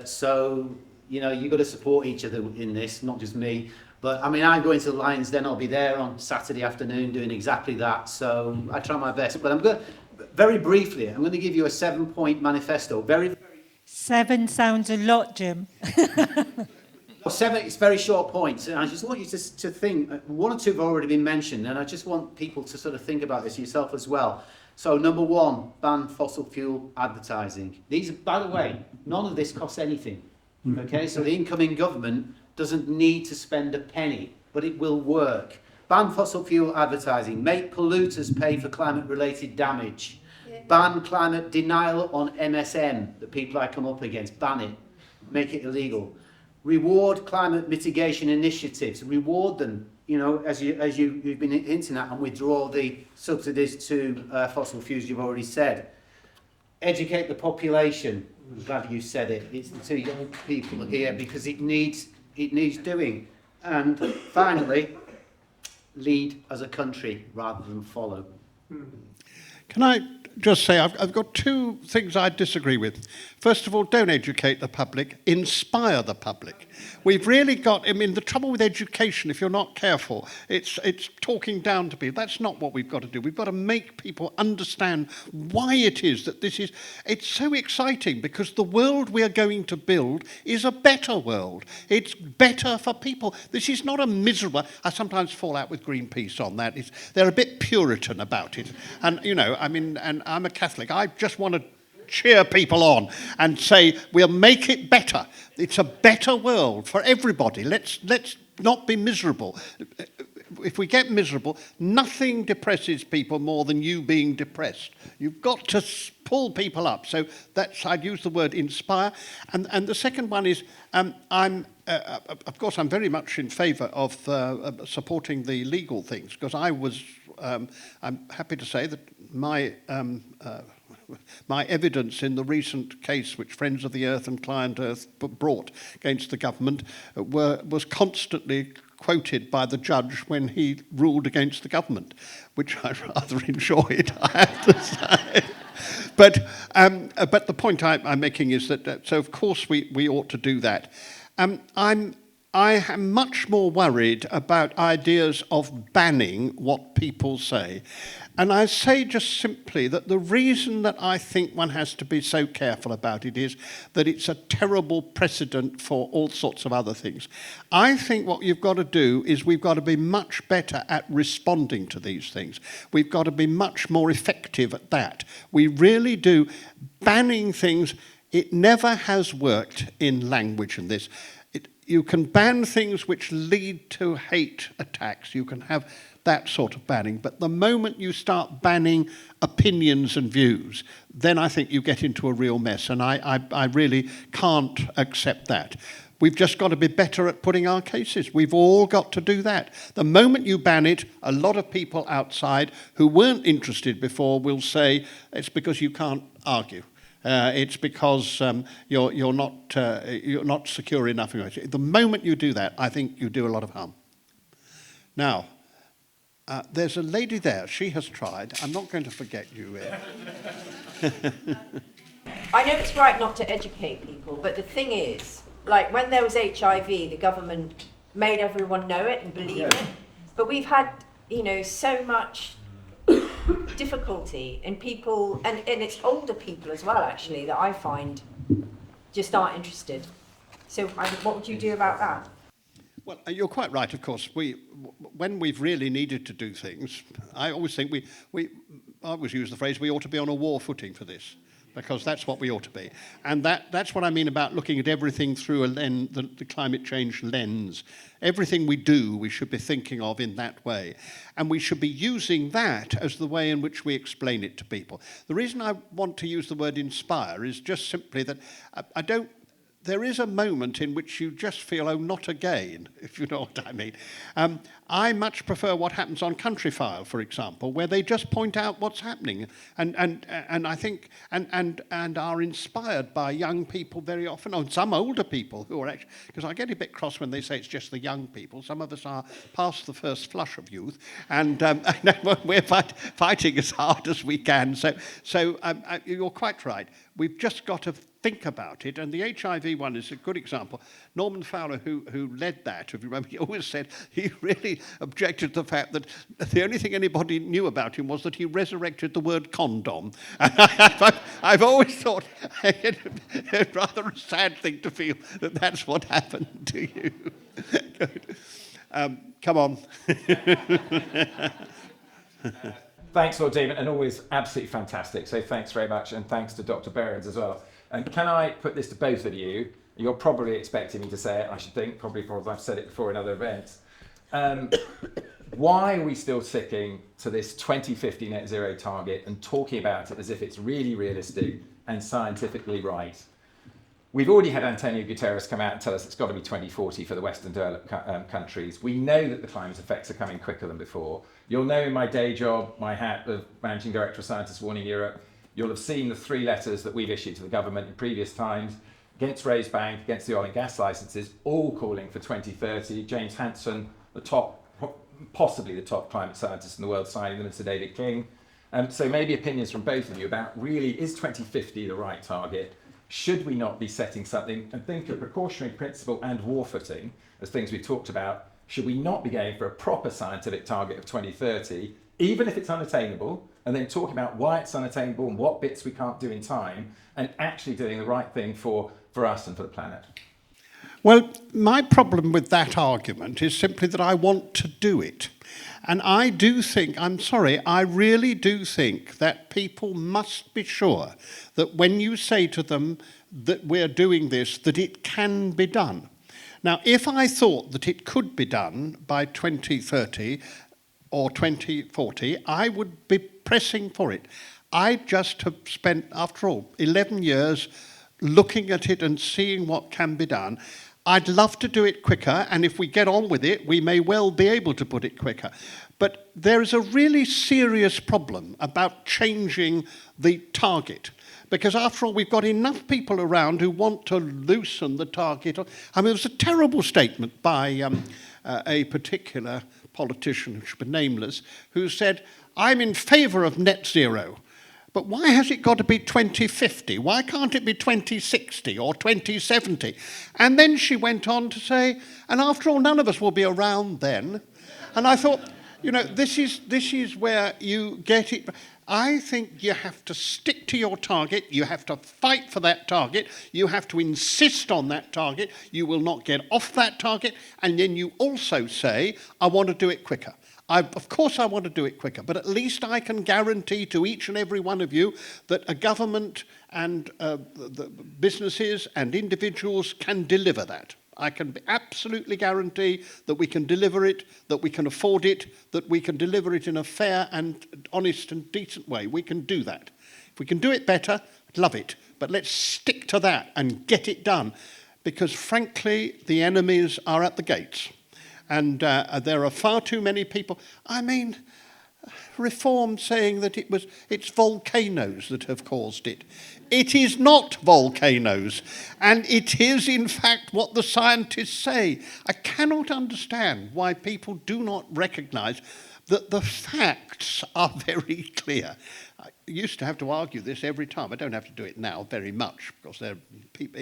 So, you know, you've got to support each other in this, not just me. But, I mean, I go into the Lions Den. I'll be there on Saturday afternoon doing exactly that. So I try my best. But I'm going to, very briefly, I'm going to give you a 7-point manifesto. 7 sounds a lot, Jim. 7, it's very short points, and I just want you to think, one or two have already been mentioned, and I just want people to sort of think about this yourself as well. So, number 1, ban fossil fuel advertising. These, by the way, none of this costs anything, okay? So the incoming government doesn't need to spend a penny, but it will work. Ban fossil fuel advertising. Make polluters pay for climate-related damage. Ban climate denial on MSM, the people I come up against. Ban it. Make it illegal. reward climate mitigation initiatives, reward them, you know, as you've been hinting at, and withdraw the subsidies to fossil fuels, you've already said. Educate the population. I'm glad you said it. It's the two young people here because it needs doing. And finally, lead as a country rather than follow. Can I just say, I've got two things I disagree with. First of all, don't educate the public, inspire the public. We've really got, I mean, the trouble with education, if you're not careful, it's talking down to people. That's not what we've got to do. We've got to make people understand why it is that this is, it's so exciting because the world we are going to build is a better world. It's better for people. This is not a miserable, I sometimes fall out with Greenpeace on that. They're a bit Puritan about it. And, you know, I mean, and I'm a Catholic. I just want to cheer people on and say, we'll make it better. It's a better world for everybody. Let's not be miserable. If we get miserable, nothing depresses people more than you being depressed. You've got to pull people up. So I'd use the word inspire. And the second one is, of course, I'm very much in favour of supporting the legal things, because I'm happy to say that my evidence in the recent case which Friends of the Earth and Client Earth brought against the government was constantly quoted by the judge when he ruled against the government, which I rather enjoyed, I have to say. But the point I'm making is that, so of course we ought to do that. I am much more worried about ideas of banning what people say. And I say just simply that the reason that I think one has to be so careful about it is that it's a terrible precedent for all sorts of other things. I think what you've got to do is we've got to be much better at responding to these things. We've got to be much more effective at that. We really do. Banning things, it never has worked in language and this. You can ban things which lead to hate attacks. You can have that sort of banning. But the moment you start banning opinions and views, then I think you get into a real mess. And I really can't accept that. We've just got to be better at putting our cases. We've all got to do that. The moment you ban it, a lot of people outside who weren't interested before will say, it's because you can't argue. It's because you're not secure enough. The moment you do that, I think you do a lot of harm. Now, there's a lady there. She has tried. I'm not going to forget you. I know it's right not to educate people, but the thing is, like when there was HIV, the government made everyone know it and believe it. But we've had, so much difficulty in people, and it's older people as well, actually, that I find just aren't interested. So what would you do about that? Well, you're quite right, of course. When we've really needed to do things, I always think I always use the phrase, we ought to be on a war footing for this, because that's what we ought to be. And that's what I mean about looking at everything through the climate change lens. Everything we do, we should be thinking of in that way. And we should be using that as the way in which we explain it to people. The reason I want to use the word inspire is just simply that there is a moment in which you just feel, oh, not again, if you know what I mean. I much prefer what happens on Country File, for example, where they just point out what's happening, and I think and are inspired by young people very often, or some older people who are actually, because I get a bit cross when they say it's just the young people. Some of us are past the first flush of youth, and we're fighting as hard as we can. So you're quite right. We've just got to think about it, and the HIV one is a good example. Norman Fowler, who led that, if you remember, he always said he really objected to the fact that the only thing anybody knew about him was that he resurrected the word condom. And I've always thought it's rather a sad thing to feel that that's what happened to you. Good. Come on. Thanks, Lord Deben, and always absolutely fantastic. So thanks very much, and thanks to Dr. Behrens as well. And can I put this to both of you? You're probably expecting me to say it, I should think, probably because I've said it before in other events. Why are we still sticking to this 2050 net zero target and talking about it as if it's really realistic and scientifically right? We've already had Antonio Guterres come out and tell us it's got to be 2040 for the Western developed countries. We know that the climate effects are coming quicker than before. You'll know in my day job, my hat of Managing Director of Scientists Warning Europe, you'll have seen the 3 letters that we've issued to the government in previous times, against Rosebank, against the oil and gas licenses, all calling for 2030. James Hansen, possibly the top climate scientist in the world, signing them, and Sir David King. So maybe opinions from both of you about really, is 2050 the right target? Should we not be setting something, and think of precautionary principle and war footing as things we've talked about? Should we not be going for a proper scientific target of 2030, even if it's unattainable, and then talking about why it's unattainable and what bits we can't do in time, and actually doing the right thing for us and for the planet? Well, my problem with that argument is simply that I want to do it. And I do think, I'm sorry, I really do think that people must be sure that when you say to them that we're doing this, that it can be done. Now, if I thought that it could be done by 2030 or 2040, I would be pressing for it. I just have spent, after all, 11 years looking at it and seeing what can be done. I'd love to do it quicker, and if we get on with it, we may well be able to put it quicker. But there is a really serious problem about changing the target. Because after all, we've got enough people around who want to loosen the target. I mean, there was a terrible statement by a particular politician, who should be nameless, who said, I'm in favour of net zero. But why has it got to be 2050? Why can't it be 2060 or 2070? And then she went on to say, and after all, none of us will be around then. And I thought, you know, this is where you get it. I think you have to stick to your target. You have to fight for that target. You have to insist on that target. You will not get off that target. And then you also say, I want to do it quicker. Of course I want to do it quicker, but at least I can guarantee to each and every one of you that a government and the businesses and individuals can deliver that. I can absolutely guarantee that we can deliver it, that we can afford it, that we can deliver it in a fair and honest and decent way. We can do that. If we can do it better, I'd love it. But let's stick to that and get it done, because frankly, the enemies are at the gates. And there are far too many people. I mean, Reform saying that it's volcanoes that have caused it. It is not volcanoes, and it is in fact what the scientists say. I cannot understand why people do not recognise that the facts are very clear. I used to have to argue this every time. I don't have to do it now very much, because there are people.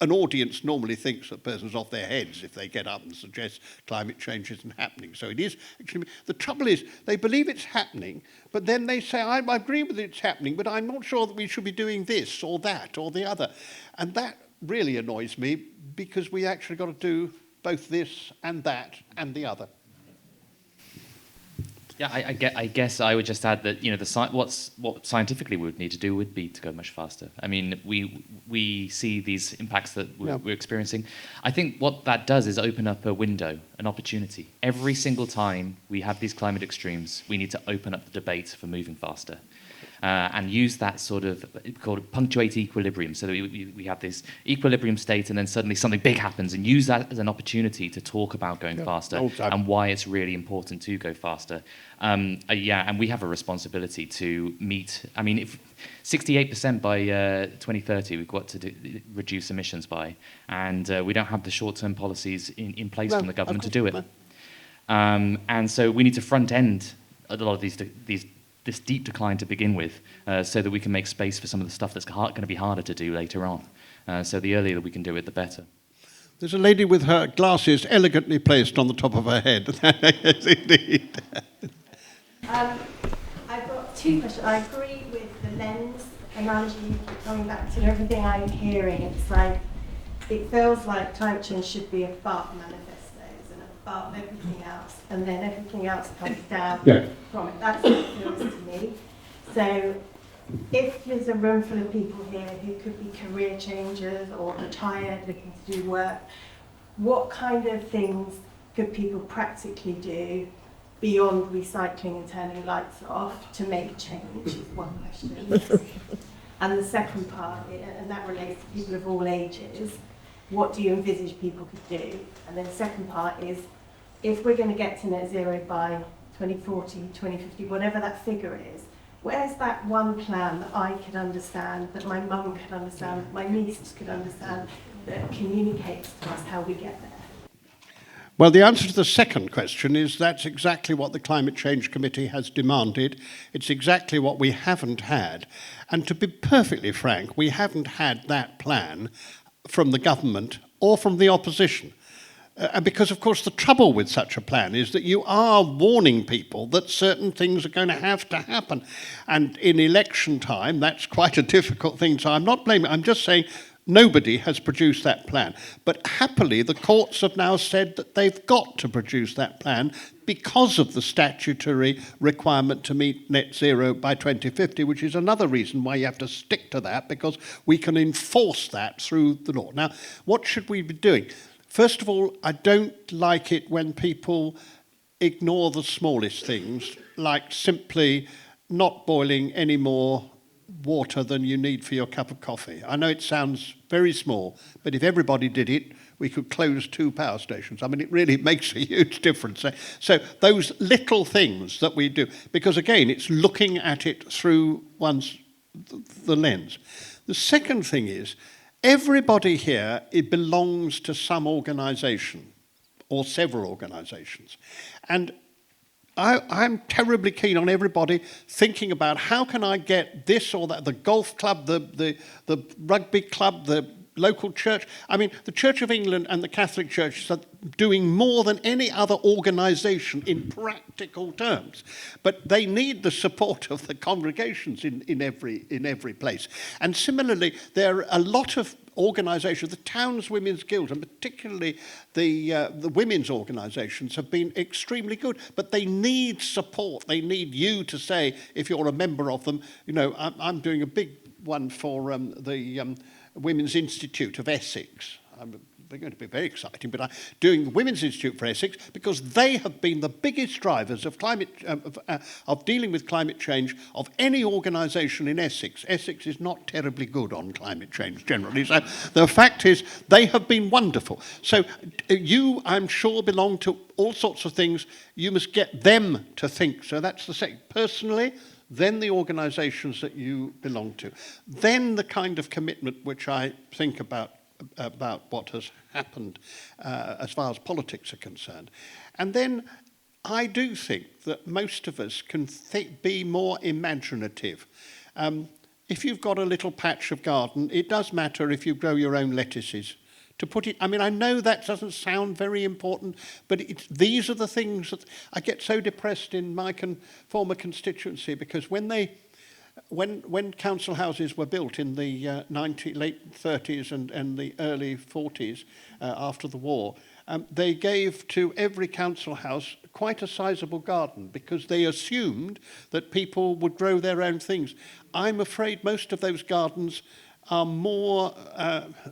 An audience normally thinks that person's off their heads if they get up and suggest climate change isn't happening. So it is actually. The trouble is, they believe it's happening, but then they say, I agree with it's happening, but I'm not sure that we should be doing this or that or the other. And that really annoys me, because we actually got to do both this and that and the other. Yeah, I guess I would just add that, you know, what scientifically we would need to do would be to go much faster. I mean, we see these impacts that we're experiencing. I think what that does is open up a window, an opportunity. Every single time we have these climate extremes, we need to open up the debate for moving faster. And use that sort of, called punctuate equilibrium, so that we have this equilibrium state, and then suddenly something big happens, and use that as an opportunity to talk about going faster and why it's really important to go faster. And we have a responsibility to meet. I mean, if 68% by 2030 we've got to reduce emissions by, and we don't have the short-term policies in place from the government to do it. And so we need to front end a lot of this deep decline to begin with, so that we can make space for some of the stuff that's going to be harder to do later on. So the earlier that we can do it, the better. There's a lady with her glasses elegantly placed on the top of her head. Yes, indeed. I've got two questions. I agree with the lens analogy you keep coming back to, and everything I'm hearing. It's like, it feels like climate change should be above manifestos and above everything else, and then everything else comes down from it. That's what it feels to me. So if there's a room full of people here who could be career changers or retired looking to do work, what kind of things could people practically do beyond recycling and turning lights off to make change is one question. And the second part, and that relates to people of all ages, what do you envisage people could do? And then the second part is, if we're going to get to net zero by 2040, 2050, whatever that figure is, where's that one plan that I could understand, that my mum could understand, that my nieces could understand, that communicates to us how we get there? Well, the answer to the second question is that's exactly what the Climate Change Committee has demanded. It's exactly what we haven't had. And to be perfectly frank, we haven't had that plan from the government or from the opposition. Because, of course, the trouble with such a plan is that you are warning people that certain things are going to have to happen. And in election time, that's quite a difficult thing. So I'm not blaming, I'm just saying nobody has produced that plan. But happily, the courts have now said that they've got to produce that plan because of the statutory requirement to meet net zero by 2050, which is another reason why you have to stick to that, because we can enforce that through the law. Now, what should we be doing? First of all, I don't like it when people ignore the smallest things, like simply not boiling any more water than you need for your cup of coffee. I know it sounds very small, but if everybody did it, we could close 2 power stations. I mean, it really makes a huge difference. So those little things that we do, because again, it's looking at it through the lens. The second thing is, everybody here, it belongs to some organisation or several organisations. And I'm terribly keen on everybody thinking about how can I get this or that, the golf club, the rugby club, the local church. I mean, the Church of England and the Catholic Church are doing more than any other organisation in practical terms. But they need the support of the congregations in every place. And similarly, there are a lot of organisations, the Towns Women's Guild, and particularly the women's organisations have been extremely good, but they need support. They need you to say, if you're a member of them, you know, I'm doing a big one for the Women's Institute of Essex. They're going to be very exciting, but I'm doing the Women's Institute for Essex because they have been the biggest drivers of of dealing with climate change of any organisation in Essex. Essex is not terribly good on climate change generally, so the fact is they have been wonderful. So you, I'm sure, belong to all sorts of things. You must get them to think. So that's the second. Personally, then the organisations that you belong to, then the kind of commitment which I think about what has happened as far as politics are concerned. And then I do think that most of us can be more imaginative. If you've got a little patch of garden, it does matter if you grow your own lettuces. To put it, I mean, I know that doesn't sound very important, but these are the things that I get so depressed in my former constituency, because when council houses were built in the late 30s and the early 40s after the war, they gave to every council house quite a sizable garden because they assumed that people would grow their own things. I'm afraid most of those gardens are more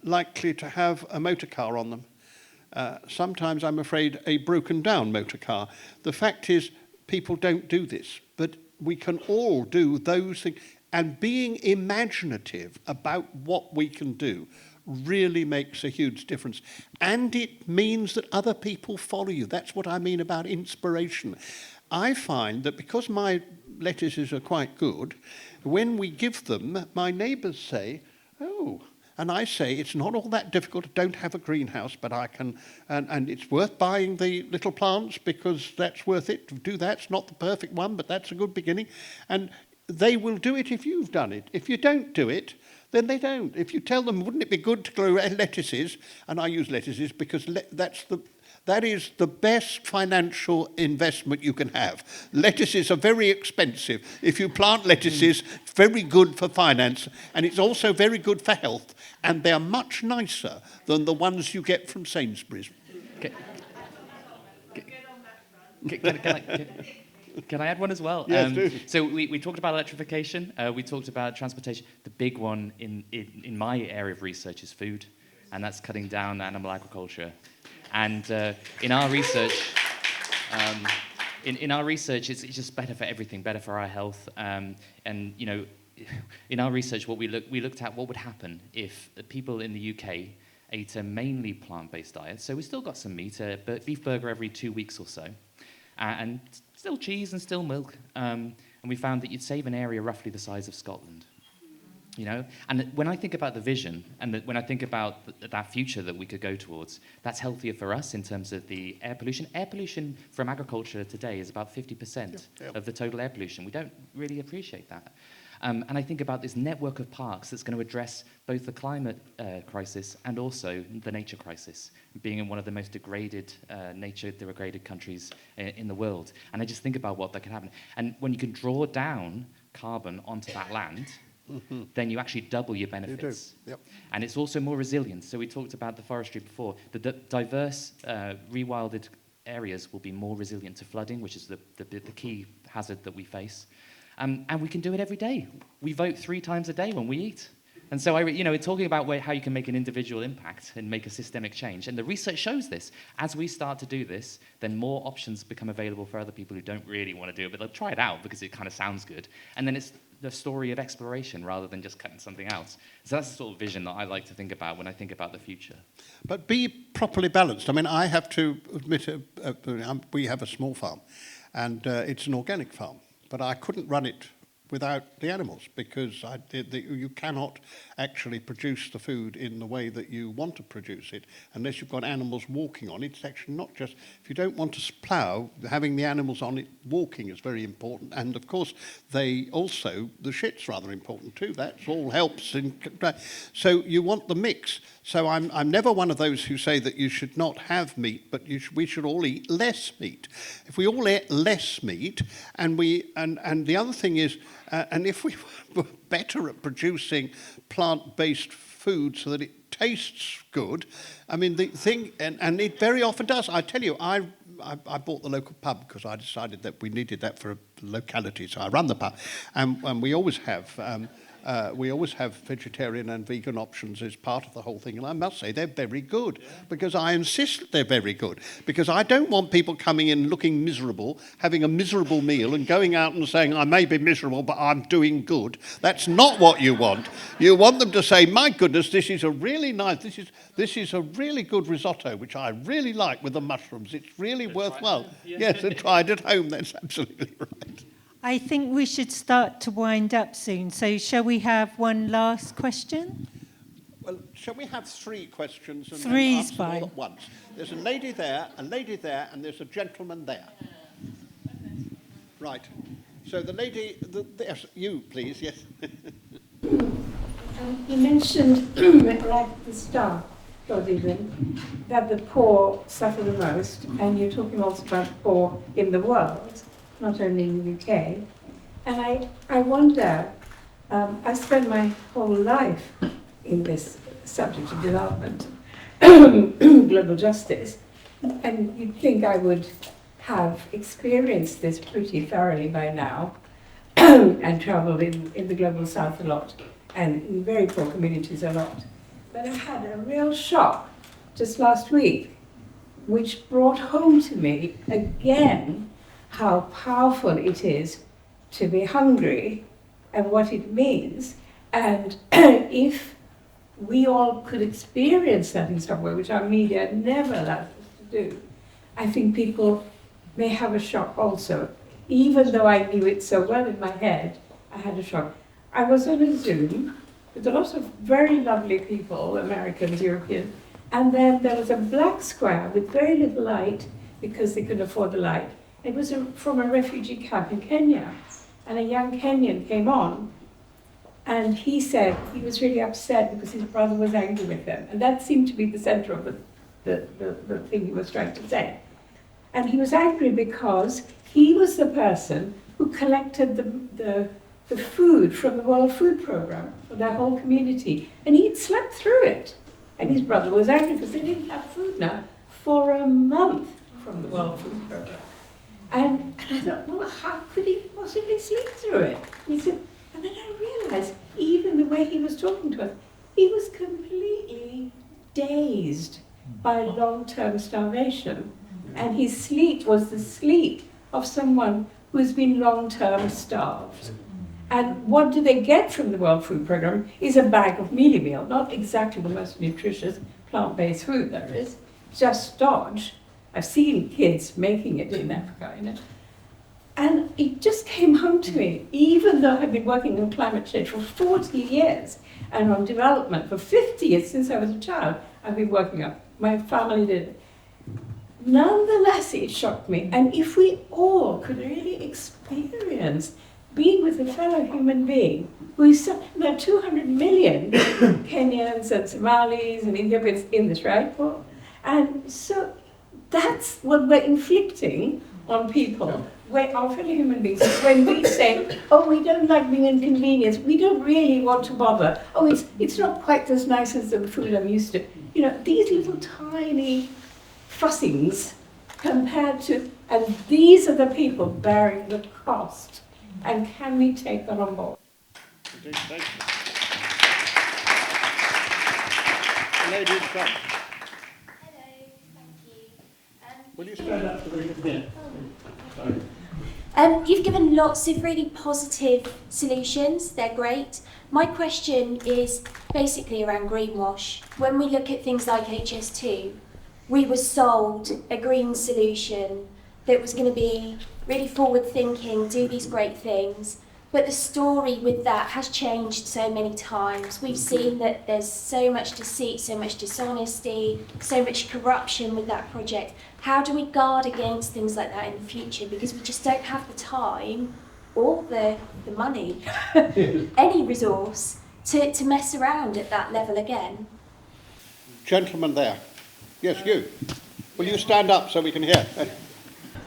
likely to have a motor car on them. Sometimes, I'm afraid, a broken down motor car. The fact is, people don't do this, but we can all do those things. And being imaginative about what we can do really makes a huge difference. And it means that other people follow you. That's what I mean about inspiration. I find that because my lettuces are quite good, when we give them, my neighbours say, oh, and I say, it's not all that difficult. I don't have a greenhouse, but I can, and it's worth buying the little plants because that's worth it to do that. It's not the perfect one, but that's a good beginning. And they will do it if you've done it. If you don't do it, then they don't. If you tell them, wouldn't it be good to grow lettuces? And I use lettuces because that is the best financial investment you can have. Lettuces are very expensive. If you plant lettuces, it's very good for finance, and it's also very good for health, and they're much nicer than the ones you get from Sainsbury's. Can I add one as well? Yes, do. So we talked about electrification, we talked about transportation. The big one in my area of research is food, and that's cutting down animal agriculture. And in our research, it's just better for everything, better for our health. And you know, in our research, we looked at what would happen if people in the UK ate a mainly plant-based diet. So we still got some meat, a beef burger every 2 weeks or so, and still cheese and still milk. And we found that you'd save an area roughly the size of Scotland. You know, and when I think about the vision, and when I think about that future that we could go towards, that's healthier for us in terms of the air pollution. Air pollution from agriculture today is about 50% of the total air pollution. We don't really appreciate that. And I think about this network of parks that's going to address both the climate crisis and also the nature crisis, being in one of the most degraded, nature-degraded countries in the world. And I just think about what that can happen. And when you can draw down carbon onto that land, then you actually double your benefits. You do. Yep. And it's also more resilient. So we talked about the forestry before. The diverse, rewilded areas will be more resilient to flooding, which is the key hazard that we face. And we can do it every day. We vote 3 times a day when we eat. And so, we're talking about how you can make an individual impact and make a systemic change. And the research shows this. As we start to do this, then more options become available for other people who don't really want to do it, but they'll try it out because it kind of sounds good. And then it's the story of exploration rather than just cutting something out. So that's the sort of vision that I like to think about when I think about the future. But be properly balanced. I mean, I have to admit, we have a small farm, and it's an organic farm, but I couldn't run it without the animals, because you cannot actually produce the food in the way that you want to produce it unless you've got animals walking on it. It's actually not just, if you don't want to plough, having the animals on it walking is very important. And of course, the shit's rather important too. That all helps. So you want the mix. So I'm never one of those who say that you should not have meat, but we should all eat less meat. If we all ate less meat, and the other thing is, and if we were better at producing plant-based food so that it tastes good, I mean, the thing, and it very often does. I tell you, I bought the local pub because I decided that we needed that for a locality, so I run the pub, and we always have vegetarian and vegan options as part of the whole thing, and I must say they're very good, because I insist that they're very good, because I don't want people coming in looking miserable, having a miserable meal and going out and saying, I may be miserable, but I'm doing good. That's not what you want. You want them to say, my goodness, this is a really nice, this is a really good risotto, which I really like with the mushrooms. It's really worthwhile. Yes, and try it at home. That's absolutely right. I think we should start to wind up soon. So shall we have one last question? Well, shall we have 3 questions and Three's answer them all fine. at once? There's a lady there, and there's a gentleman there. Right. So the lady, yes, you please, yes. You mentioned right at the start, Lord Deben, that the poor suffer the most, and you're talking also about the poor in the world, not only in the UK. And I wonder, I spent my whole life in this subject of development, global justice, and you'd think I would have experienced this pretty thoroughly by now, and travelled in the global south a lot, and in very poor communities a lot. But I had a real shock just last week, which brought home to me again how powerful it is to be hungry and what it means. And if we all could experience that in some way, which our media never allows us to do, I think people may have a shock also. Even though I knew it so well in my head, I had a shock. I was on a Zoom with a lot of very lovely people, Americans, Europeans, and then there was a black square with very little light because they couldn't afford the light. It was from a refugee camp in Kenya, and a young Kenyan came on, and he said he was really upset because his brother was angry with him, and that seemed to be the center of the thing he was trying to say. And he was angry because he was the person who collected the food from the World Food Programme for their whole community, and he'd slept through it. And his brother was angry because they didn't have food now for a month from the World Food Programme. And I thought, well, how could he possibly sleep through it? And he said, and then I realized, even the way he was talking to us, he was completely dazed by long-term starvation. And his sleep was the sleep of someone who's been long-term starved. And what do they get from the World Food Programme is a bag of mealie meal, not exactly the most nutritious plant-based food there is, just starch. I've seen kids making it in Africa, you know. And it just came home to me, even though I've been working on climate change for 40 years and on development for 50 years since I was a child, I've been working on. My family did it. Nonetheless, it shocked me. And if we all could really experience being with a fellow human being who is so, there are 200 million Kenyans and Somalis and Ethiopians in this, right? Well, and so that's what we're inflicting on people. We're our fellow human beings. When we say, oh, we don't like being inconvenienced, we don't really want to bother. Oh, it's not quite as nice as the food I'm used to. You know, these little tiny fussings compared to, and these are the people bearing the cost. And can we take that on board? Thank you. Lady in front. Hello, thank you. Will you stand up for a minute? You've given lots of really positive solutions, they're great. My question is basically around greenwash. When we look at things like HS2, we were sold a green solution that was going to be really forward-thinking, do these great things, but the story with that has changed so many times. We've seen that there's so much deceit, so much dishonesty, so much corruption with that project. How do we guard against things like that in the future? Because we just don't have the time or the money, any resource, to mess around at that level again. Gentleman there. Yes, you. Will you stand up so we can hear?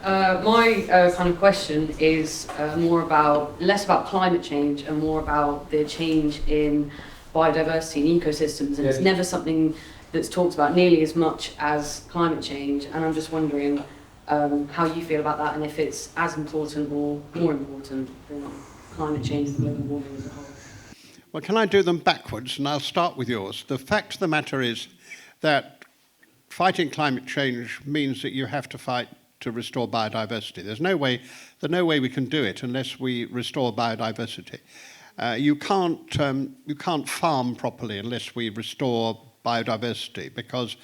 My kind of question is less about climate change and more about the change in biodiversity and ecosystems, and it's never something that's talked about nearly as much as climate change, and I'm just wondering how you feel about that and if it's as important or more important than climate change and global warming as a whole. Well, can I do them backwards, and I'll start with yours. The fact of the matter is that fighting climate change means that you have to fight to restore biodiversity. There's no way we can do it unless we restore biodiversity. You can't farm properly unless we restore biodiversity, because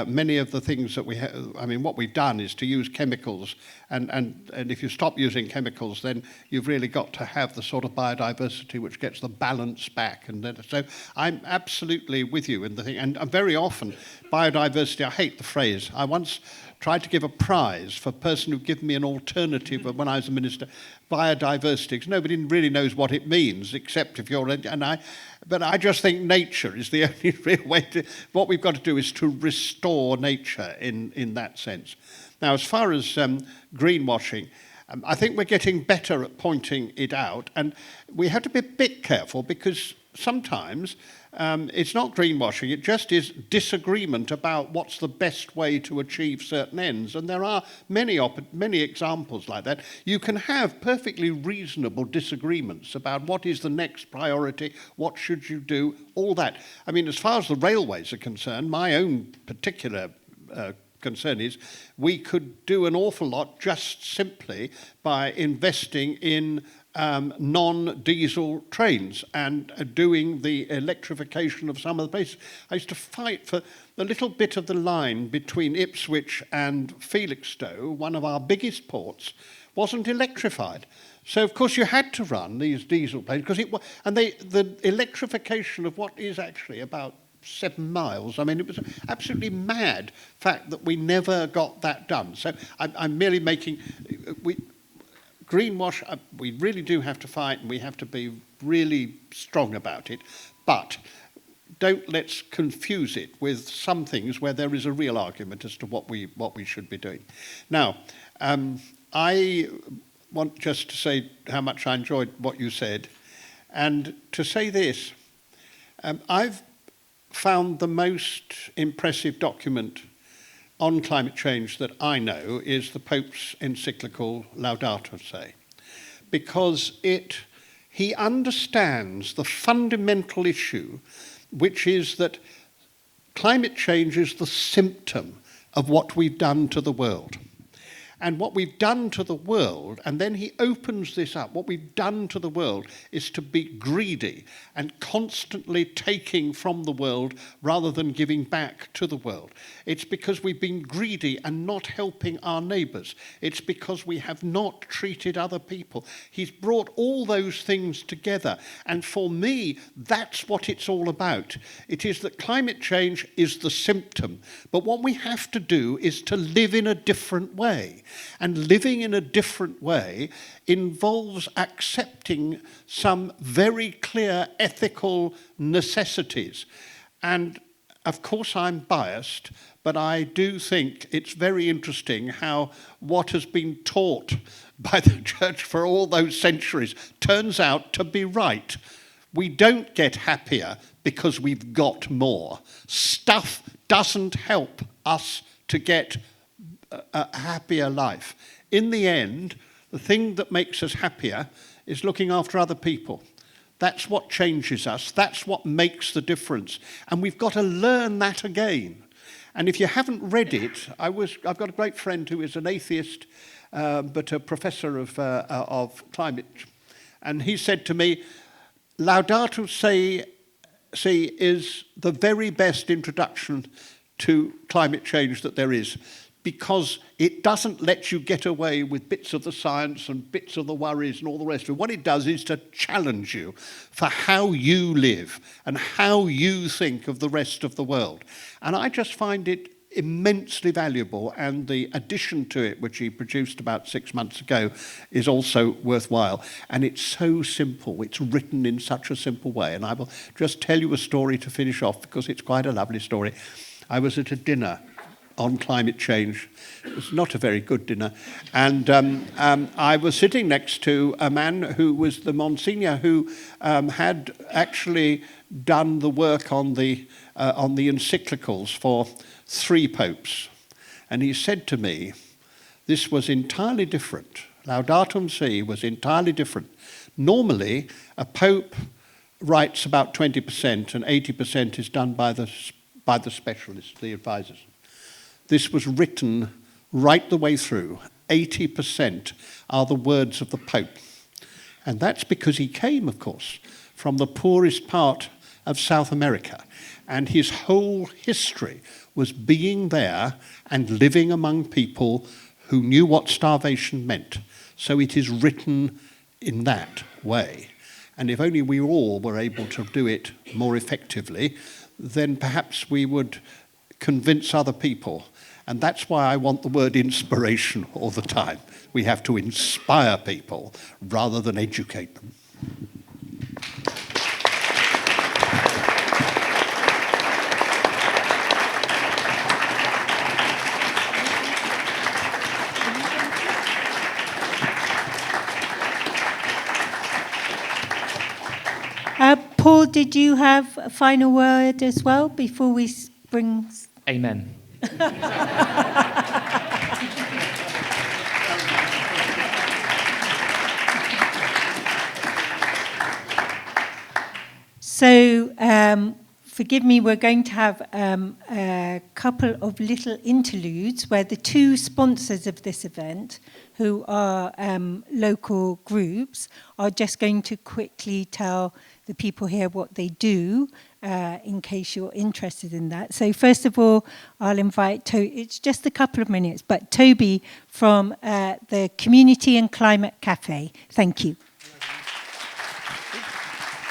many of the things that we have, I mean, what we've done is to use chemicals, and if you stop using chemicals, then you've really got to have the sort of biodiversity which gets the balance back. And then, so I'm absolutely with you in the thing, and very often biodiversity, I hate the phrase, I once tried to give a prize for a person who gave me an alternative when I was a minister, biodiversity, because nobody really knows what it means, except if you're, but I just think nature is the only real way to, what we've got to do is to restore nature in that sense. Now, as far as greenwashing, I think we're getting better at pointing it out, and we have to be a bit careful, because sometimes it's not greenwashing, it just is disagreement about what's the best way to achieve certain ends. And there are many examples like that. You can have perfectly reasonable disagreements about what is the next priority, what should you do, all that. I mean, as far as the railways are concerned, my own particular concern is we could do an awful lot just simply by investing in non-diesel trains and doing the electrification of some of the places. I used to fight for the little bit of the line between Ipswich and Felixstowe, one of our biggest ports, wasn't electrified. So, of course, you had to run these diesel planes, because the electrification of what is actually about 7 miles. I mean, it was an absolutely mad fact that we never got that done. So I'm merely making... Greenwash, we really do have to fight, and we have to be really strong about it, but let's confuse it with some things where there is a real argument as to what we should be doing. Now, I want just to say how much I enjoyed what you said, and to say this, I've found the most impressive document on climate change that I know is the Pope's encyclical Laudato Si, because he understands the fundamental issue, which is that climate change is the symptom of what we've done to the world. And what we've done to the world, and then he opens this up, what we've done to the world is to be greedy and constantly taking from the world rather than giving back to the world. It's because we've been greedy and not helping our neighbours. It's because we have not treated other people. He's brought all those things together. And for me, that's what it's all about. It is that climate change is the symptom. But what we have to do is to live in a different way. And living in a different way involves accepting some very clear ethical necessities. And of course I'm biased, but I do think it's very interesting how what has been taught by the church for all those centuries turns out to be right. We don't get happier because we've got more. Stuff doesn't help us to get a happier life. In the end, the thing that makes us happier is looking after other people. That's what changes us. That's what makes the difference. And we've got to learn that again. And if you haven't read it, I've got a great friend who is an atheist, but a professor of climate. And he said to me, Laudato Si is the very best introduction to climate change that there is, because it doesn't let you get away with bits of the science and bits of the worries and all the rest of it. What it does is to challenge you for how you live and how you think of the rest of the world. And I just find it immensely valuable, and the addition to it, which he produced about 6 months ago, is also worthwhile. And it's so simple. It's written in such a simple way. And I will just tell you a story to finish off, because it's quite a lovely story. I was at a dinner on climate change. It was not a very good dinner. And I was sitting next to a man who was the Monsignor who had actually done the work on the encyclicals for 3 popes. And he said to me, this was entirely different. Laudato Si was entirely different. Normally, a pope writes about 20% and 80% is done by the specialists, the advisors. This was written right the way through. 80% are the words of the Pope. And that's because he came, of course, from the poorest part of South America. And his whole history was being there and living among people who knew what starvation meant. So it is written in that way. And if only we all were able to do it more effectively, then perhaps we would convince other people. And that's why I want the word inspiration all the time. We have to inspire people rather than educate them. Paul, did you have a final word as well before we bring... Amen. So, forgive me, we're going to have a couple of little interludes where the 2 sponsors of this event, who are local groups, are just going to quickly tell the people here what they do, in case you're interested in that. So first of all, I'll invite it's just a couple of minutes, but Toby from the Community and Climate Cafe. Thank you.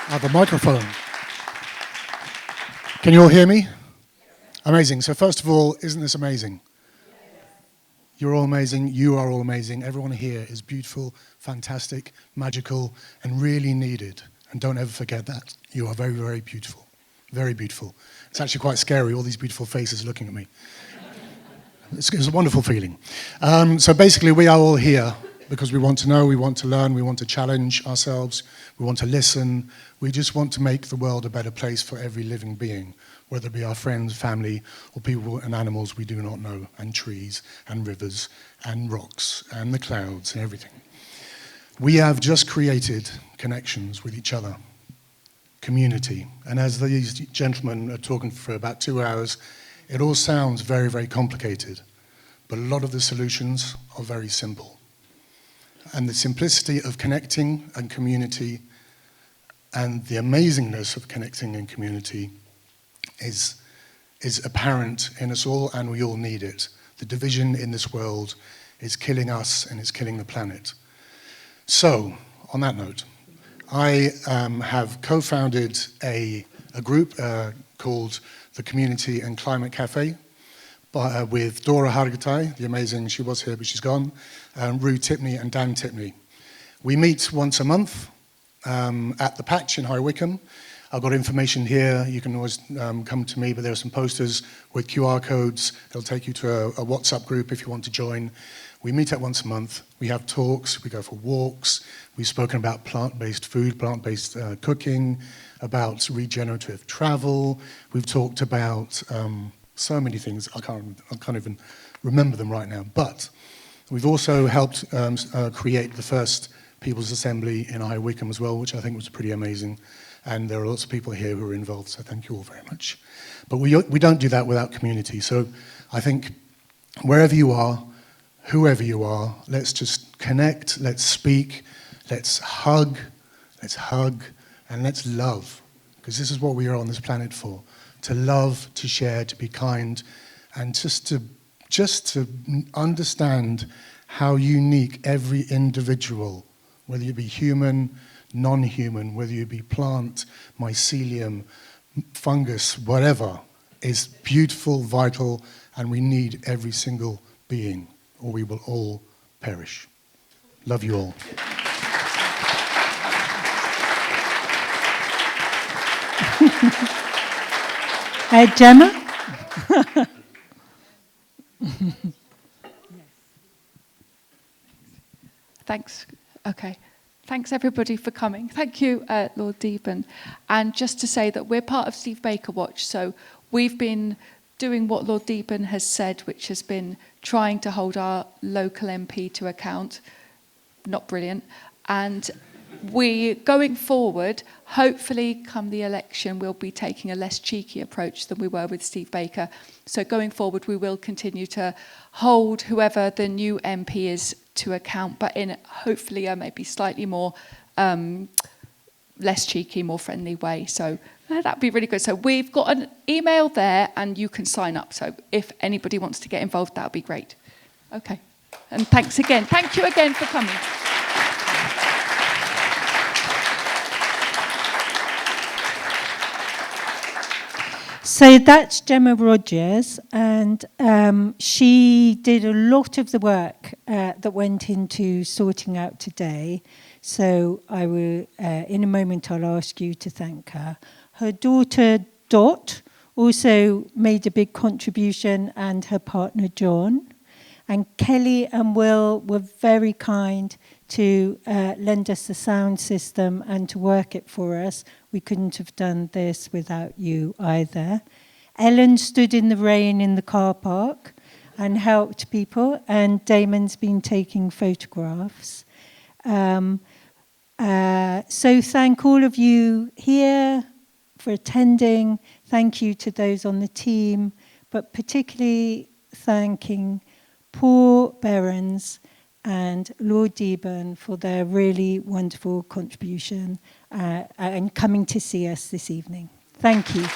I have a microphone. Can you all hear me? Amazing. So first of all, isn't this amazing? You're all amazing. You are all amazing. Everyone here is beautiful, fantastic, magical, and really needed. And don't ever forget that. You are very, very beautiful. Very beautiful. It's actually quite scary, all these beautiful faces looking at me. It's a wonderful feeling. So basically, we are all here because we want to know, we want to learn, we want to challenge ourselves, we want to listen. We just want to make the world a better place for every living being, whether it be our friends, family, or people and animals we do not know, and trees, and rivers, and rocks, and the clouds, and everything. We have just created connections with each other, community. And as these gentlemen are talking for about 2 hours, it all sounds very, very complicated. but a lot of the solutions are very simple. And the simplicity of connecting and community and the amazingness of connecting and community is apparent in us all, and we all need it. The division in this world is killing us and it's killing the planet. So, on that note, I have co-founded a group called the Community and Climate Cafe with Dora Hargitay, the amazing, she was here but she's gone, Rue Tipney and Dan Tipney. We meet once a month at the Patch in High Wycombe. I've got information here, you can always come to me, but there are some posters with QR codes. It'll take you to a WhatsApp group if you want to join. We meet up once a month, we have talks, we go for walks, we've spoken about plant-based food, plant-based cooking, about regenerative travel, we've talked about so many things, I can't even remember them right now, but we've also helped create the first People's Assembly in High Wycombe as well, which I think was pretty amazing. And there are lots of people here who are involved, so thank you all very much. But we don't do that without community. So I think wherever you are, whoever you are, let's just connect, let's speak, let's hug, and let's love. Because this is what we are on this planet for. To love, to share, to be kind, and just to understand how unique every individual, whether you be human, non-human, whether you be plant, mycelium, fungus, whatever, is beautiful, vital, and we need every single being, or we will all perish. Love you all. Gemma? Thanks. Okay. Thanks everybody for coming. Thank you, Lord Deben. And just to say that we're part of Steve Baker Watch, so we've been doing what Lord Deben has said, which has been trying to hold our local MP to account. Not brilliant. And we, going forward, hopefully come the election, we'll be taking a less cheeky approach than we were with Steve Baker. So going forward, we will continue to hold whoever the new MP is to account, but in hopefully a maybe slightly more less cheeky, more friendly way. So that'd be really good. So we've got an email there and you can sign up. So if anybody wants to get involved, that would be great. Okay. And thanks again. Thank you again for coming. So that's Gemma Rogers, and she did a lot of the work that went into sorting out today. So I will, in a moment, I'll ask you to thank her. Her daughter Dot also made a big contribution, and her partner John. And Kelly and Will were very kind to lend us the sound system and to work it for us. We couldn't have done this without you either. Ellen stood in the rain in the car park and helped people, and Damon's been taking photographs. So thank all of you here for attending. Thank you to those on the team, but particularly thanking Paul Behrens and Lord Deben for their really wonderful contribution and coming to see us this evening. Thank you.